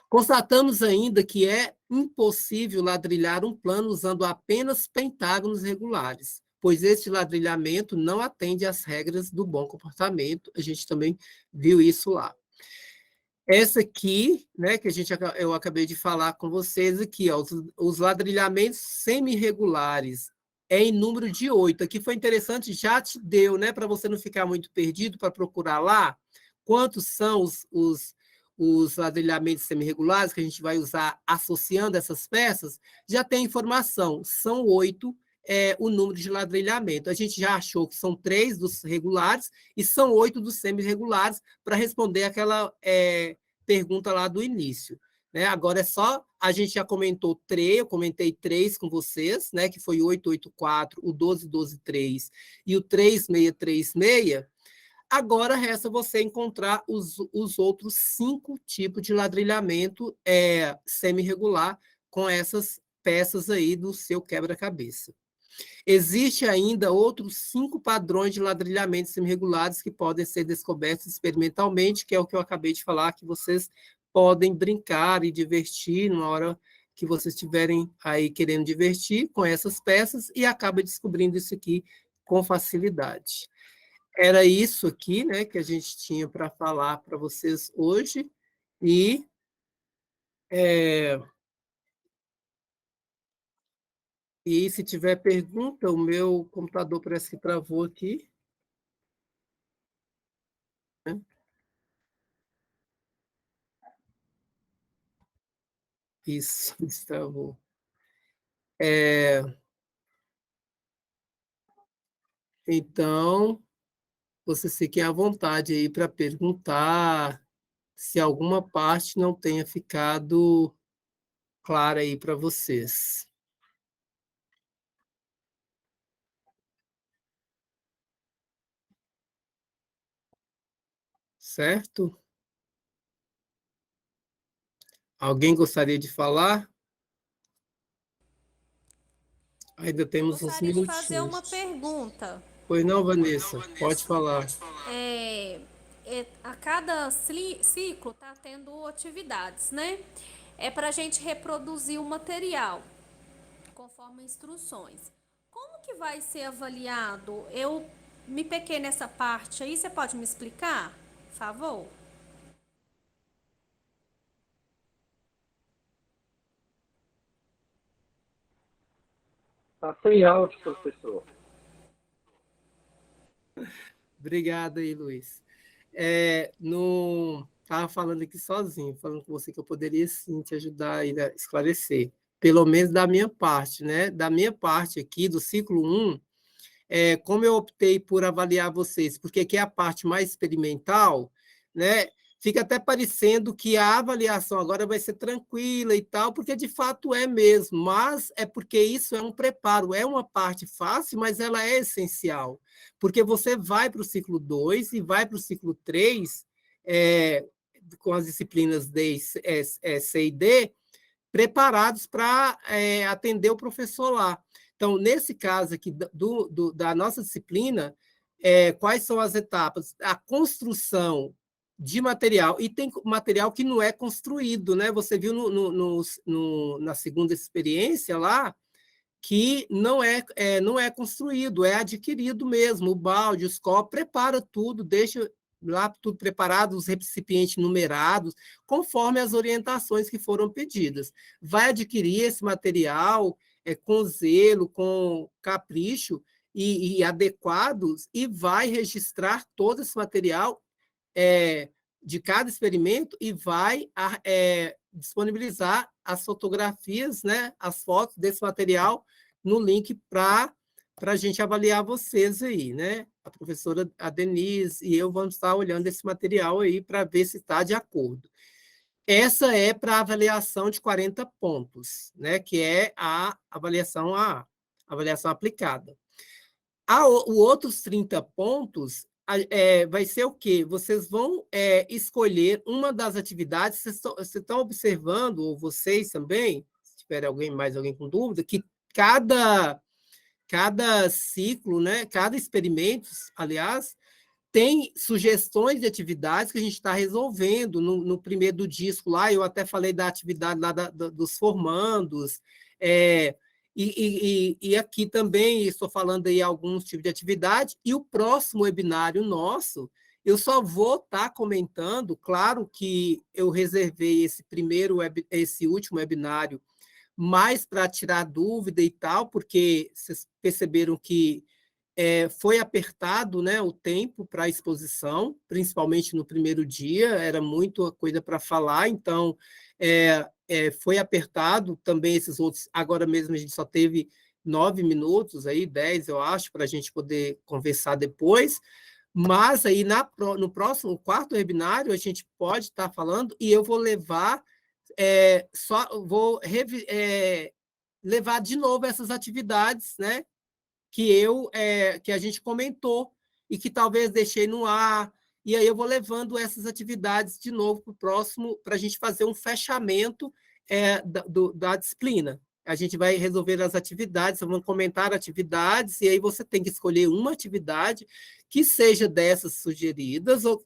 Speaker 1: Constatamos ainda que é impossível ladrilhar um plano usando apenas pentágonos regulares, pois este ladrilhamento não atende às regras do bom comportamento. A gente também viu isso lá. Essa aqui, né, que eu acabei de falar com vocês aqui, ó, os ladrilhamentos semi-regulares em número de 8. Aqui foi interessante, já te deu, né, para você não ficar muito perdido, para procurar lá quantos são os ladrilhamentos semi-regulares que a gente vai usar associando essas peças, já tem informação, são 8 o número de ladrilhamento. A gente já achou que são 3 dos regulares e são 8 dos semi-regulares, para responder aquela pergunta lá do início. Né? Agora é só, a gente já comentou 3, eu comentei 3 com vocês, né? Que foi o 884, o 1212-3 e o 3636. Agora resta você encontrar os outros 5 tipos de ladrilhamento semi-regular com essas peças aí do seu quebra-cabeça. Existe ainda outros 5 padrões de ladrilhamento semi-regulares que podem ser descobertos experimentalmente, que é o que eu acabei de falar, que vocês podem brincar e divertir na hora que vocês estiverem aí querendo divertir com essas peças, e acaba descobrindo isso aqui com facilidade. Era isso aqui, né, que a gente tinha para falar para vocês hoje, e se tiver pergunta, o meu computador parece que travou aqui. Né? Isso, destravou. Então, vocês fiquem à vontade aí para perguntar, se alguma parte não tenha ficado clara aí para vocês. Certo? Alguém gostaria de falar? Ainda temos uns
Speaker 3: Gostaria de fazer uma
Speaker 1: minutinhos.
Speaker 3: pergunta.
Speaker 1: Pois não, Vanessa? Pode falar.
Speaker 3: É, a cada ciclo está tendo atividades, né? É para a gente reproduzir o material conforme instruções. Como que vai ser avaliado? Eu me pequei nessa parte aí, você pode me explicar, por favor?
Speaker 4: Está sem áudio, professor.
Speaker 1: Obrigado aí, Luiz. Estava falando aqui sozinho, falando com você que eu poderia sim te ajudar a esclarecer, pelo menos da minha parte, né? Da minha parte aqui, do ciclo 1, como eu optei por avaliar vocês, porque aqui é a parte mais experimental, né? Fica até parecendo que a avaliação agora vai ser tranquila e tal, porque de fato é mesmo, mas é porque isso é um preparo, é uma parte fácil, mas ela é essencial, porque você vai para o ciclo 2 e vai para o ciclo 3, com as disciplinas D, C e D, preparados para atender o professor lá. Então, nesse caso aqui da nossa disciplina, quais são as etapas? A construção de material, e tem material que não é construído, né? Você viu na segunda experiência lá, que não é construído, é adquirido mesmo. O balde, os copos, prepara tudo, deixa lá tudo preparado, os recipientes numerados, conforme as orientações que foram pedidas. Vai adquirir esse material com zelo, com capricho e adequados, e vai registrar todo esse material de cada experimento e vai disponibilizar as fotografias, né, as fotos desse material no link para a gente avaliar vocês aí, né? A professora a Denise e eu vamos estar olhando esse material aí para ver se está de acordo. Essa é para avaliação de 40 pontos, né? Que é a avaliação aplicada. Os outros 30 pontos vai ser o quê? Vocês vão escolher uma das atividades, vocês estão observando, ou vocês também, se tiver mais alguém com dúvida, que cada ciclo, né, cada experimento, aliás, tem sugestões de atividades que a gente está resolvendo. No primeiro do disco lá, eu até falei da atividade lá dos formandos, e aqui também estou falando aí alguns tipos de atividade, e o próximo webinário nosso, eu só vou estar comentando, claro que eu reservei esse último webinário mais para tirar dúvida e tal, porque vocês perceberam que foi apertado, né, o tempo para a exposição, principalmente no primeiro dia, era muita coisa para falar, então foi apertado também esses outros. Agora mesmo a gente só teve 9 minutos, aí 10, eu acho, para a gente poder conversar depois, mas aí no próximo, quarto webinário, a gente pode estar falando, e eu vou levar, levar de novo essas atividades, né, que a gente comentou e que talvez deixei no ar. E aí eu vou levando essas atividades de novo para o próximo, para a gente fazer um fechamento da disciplina. A gente vai resolver as atividades, vamos comentar atividades, e aí você tem que escolher uma atividade que seja dessas sugeridas ou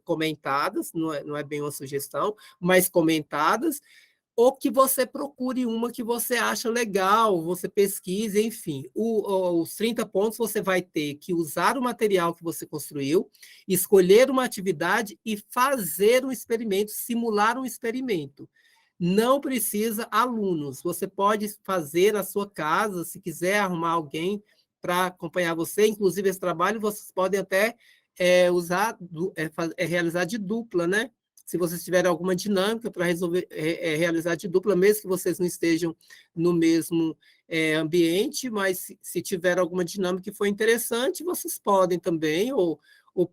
Speaker 1: comentadas, não é bem uma sugestão, mas comentadas, ou que você procure uma que você acha legal, você pesquise, enfim. Os 30 pontos você vai ter que usar o material que você construiu, escolher uma atividade e fazer um experimento, simular um experimento. Não precisa alunos, você pode fazer na sua casa, se quiser arrumar alguém para acompanhar você, inclusive esse trabalho vocês podem até realizar de dupla, né? Se vocês tiverem alguma dinâmica para realizar de dupla, mesmo que vocês não estejam no mesmo ambiente, mas se tiver alguma dinâmica que for interessante, vocês podem também, ou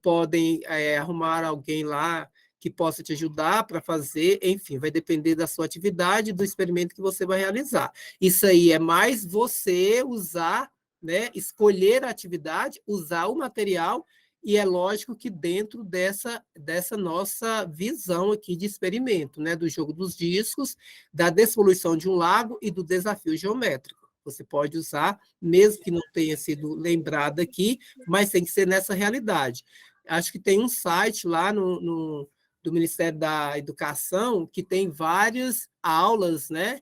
Speaker 1: podem arrumar alguém lá que possa te ajudar para fazer, enfim, vai depender da sua atividade, do experimento que você vai realizar. Isso aí é mais você usar, né, escolher a atividade, usar o material, e é lógico que dentro dessa nossa visão aqui de experimento, né, do jogo dos discos, da despoluição de um lago e do desafio geométrico. Você pode usar, mesmo que não tenha sido lembrado aqui, mas tem que ser nessa realidade. Acho que tem um site lá do Ministério da Educação que tem várias aulas, né,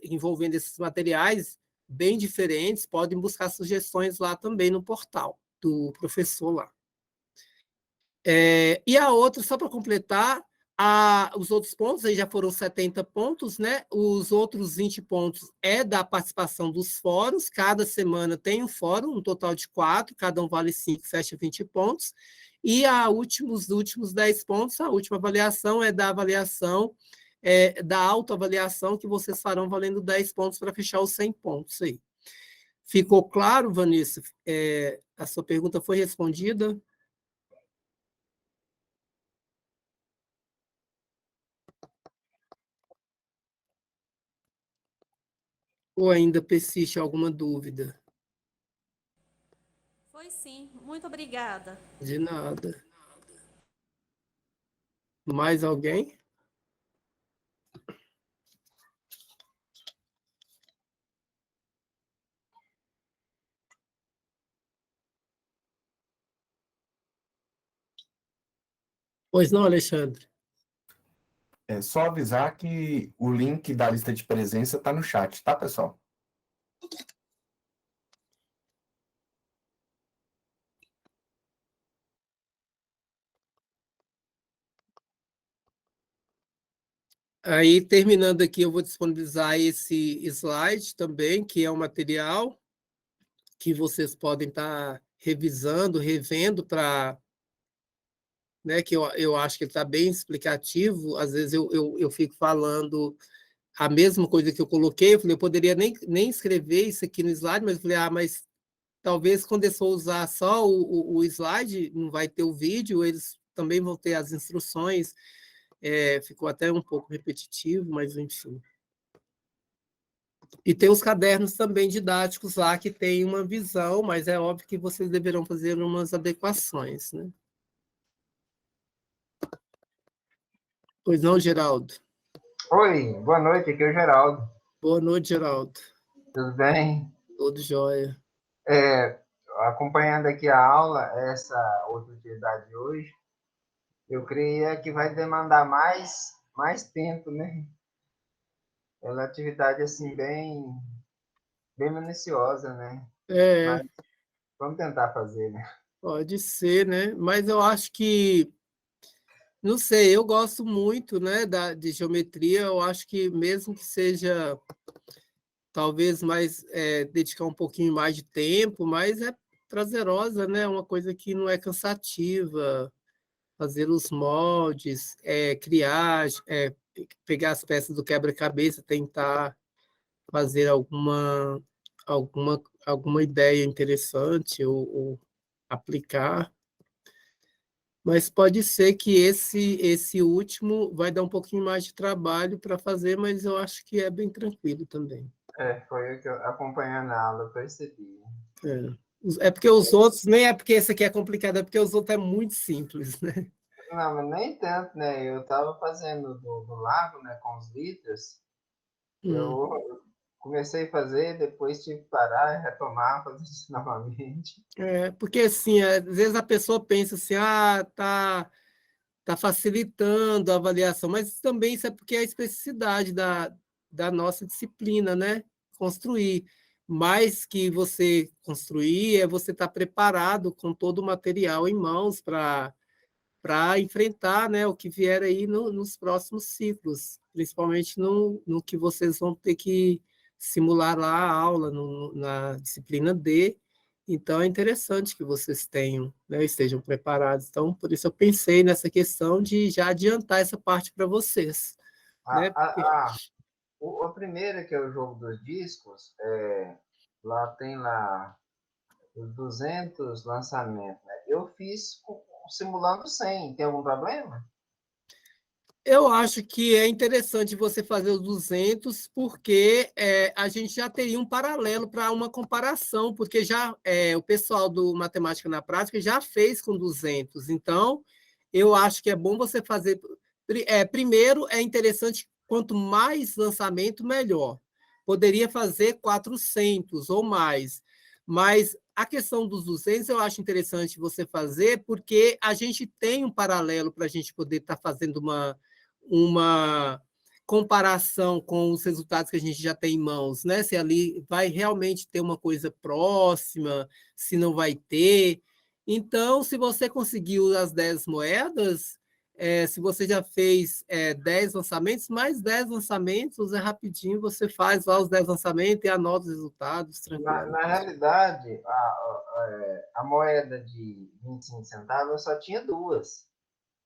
Speaker 1: envolvendo esses materiais bem diferentes. Podem buscar sugestões lá também no portal do professor lá. E a outra, só para completar, os outros pontos, aí já foram 70 pontos, né? Os outros 20 pontos é da participação dos fóruns, cada semana tem um fórum, um total de 4, cada um vale 5, fecha 20 pontos, e os últimos 10 pontos, a última avaliação é da avaliação, da autoavaliação, que vocês farão valendo 10 pontos para fechar os 100 pontos aí. Ficou claro, Vanessa? A sua pergunta foi respondida? Ou ainda persiste alguma dúvida?
Speaker 3: Foi sim, muito obrigada.
Speaker 1: De nada. Mais alguém? Pois não, Alexandre?
Speaker 2: É só avisar que o link da lista de presença está no chat, tá, pessoal?
Speaker 1: Aí, terminando aqui, eu vou disponibilizar esse slide também, que é um material que vocês podem estar revisando, revendo para, né, que eu acho que ele está bem explicativo. Às vezes eu fico falando a mesma coisa que eu coloquei, eu falei, eu poderia nem escrever isso aqui no slide, mas eu falei, mas talvez quando eu for usar só o slide, não vai ter o vídeo, eles também vão ter as instruções. Ficou até um pouco repetitivo, mas enfim. E tem os cadernos também didáticos lá, que tem uma visão, mas é óbvio que vocês deverão fazer umas adequações, né? Pois não, Geraldo?
Speaker 4: Oi, boa noite, aqui é o Geraldo.
Speaker 1: Boa noite, Geraldo.
Speaker 4: Tudo bem?
Speaker 1: Tudo jóia.
Speaker 4: Acompanhando aqui a aula, essa outra atividade de hoje, eu creio que vai demandar mais tempo, né? É uma atividade, assim, bem minuciosa, né?
Speaker 1: É,
Speaker 4: Mas vamos tentar fazer, né?
Speaker 1: pode ser, né? Mas eu acho que, não sei, eu gosto muito, né, de geometria. Eu acho que mesmo que seja talvez mais dedicar um pouquinho mais de tempo, mas é prazerosa, né? Uma coisa que não é cansativa, fazer os moldes, criar, pegar as peças do quebra-cabeça, tentar fazer alguma ideia interessante ou aplicar. Mas pode ser que esse último vai dar um pouquinho mais de trabalho para fazer, mas eu acho que é bem tranquilo também.
Speaker 4: Foi o que eu, acompanhando a aula, eu percebi.
Speaker 1: É porque os outros, nem é porque esse aqui é complicado, é porque os outros é muito simples, né?
Speaker 4: Não, mas nem tanto, né? Eu estava fazendo do lago, né, com os litros.
Speaker 1: Hum.
Speaker 4: Eu comecei a fazer, depois tive que parar, retomar, fazer isso novamente.
Speaker 1: Porque assim, às vezes a pessoa pensa assim, tá facilitando a avaliação, mas também isso é porque é a especificidade da nossa disciplina, né? Construir. Mais que você construir, é você estar preparado com todo o material em mãos para enfrentar, né, o que vier aí nos próximos ciclos, principalmente no que vocês vão ter que simular lá a aula na disciplina D. Então, é interessante que vocês tenham, né, estejam preparados. Então, por isso eu pensei nessa questão de já adiantar essa parte para vocês,
Speaker 4: Ah,
Speaker 1: né? Porque,
Speaker 4: o primeiro, que é o jogo dos discos, lá tem lá os 200 lançamentos, né? Eu fiz simulando 100. Tem algum problema?
Speaker 1: Eu acho que é interessante você fazer os 200, porque a gente já teria um paralelo para uma comparação, porque já o pessoal do Matemática na Prática já fez com 200. Então, eu acho que é bom você fazer. Primeiro, é interessante, quanto mais lançamento, melhor. Poderia fazer 400 ou mais, mas a questão dos 200 eu acho interessante você fazer, porque a gente tem um paralelo para a gente poder estar fazendo uma comparação com os resultados que a gente já tem em mãos, né? Se ali vai realmente ter uma coisa próxima, se não vai ter. Então, se você conseguiu as 10 moedas, se você já fez 10 lançamentos, mais 10 lançamentos, é rapidinho, você faz lá os 10 lançamentos e anota os resultados, tranquilo.
Speaker 4: Na realidade, a moeda de 25 centavos eu só tinha duas.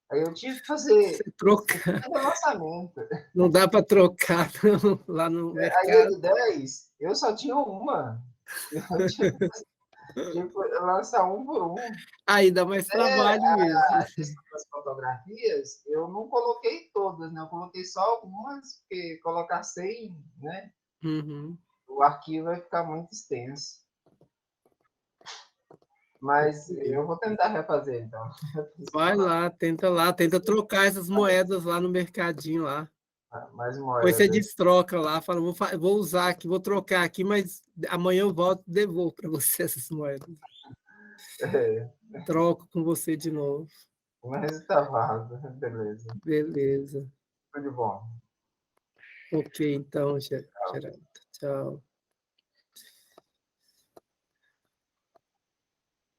Speaker 4: Aí eu tive que fazer
Speaker 1: Trocar,
Speaker 4: cada lançamento.
Speaker 1: não dá para trocar não, lá no
Speaker 4: Aí a
Speaker 1: mercado.
Speaker 4: de 10, eu só tinha uma. Eu tive que lançar um por um.
Speaker 1: Aí dá mais trabalho mesmo.
Speaker 4: A questão das fotografias, eu não coloquei todas, né? Eu coloquei só algumas, porque colocar 100, né?
Speaker 1: Uhum.
Speaker 4: O arquivo vai ficar muito extenso. Mas eu vou tentar refazer, então.
Speaker 1: Vai lá, tenta trocar essas moedas lá no mercadinho lá.
Speaker 4: Mais
Speaker 1: Depois você
Speaker 4: moedas.
Speaker 1: destroca lá, fala, vou usar aqui, vou trocar aqui, mas amanhã eu volto e devolvo para você essas moedas.
Speaker 4: É,
Speaker 1: Troco com você de novo.
Speaker 4: mas tá válido, beleza.
Speaker 1: Beleza.
Speaker 4: Tudo de bom.
Speaker 1: Ok, então, Geraldo. Tchau.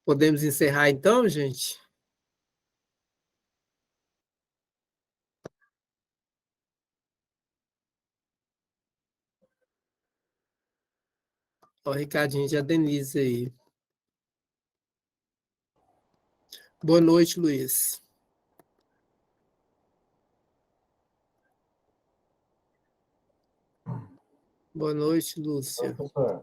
Speaker 1: Podemos encerrar então, gente? Ó, o recadinho de a Denise aí. Boa noite, Luiz. Boa noite, Lúcia.
Speaker 2: Professor.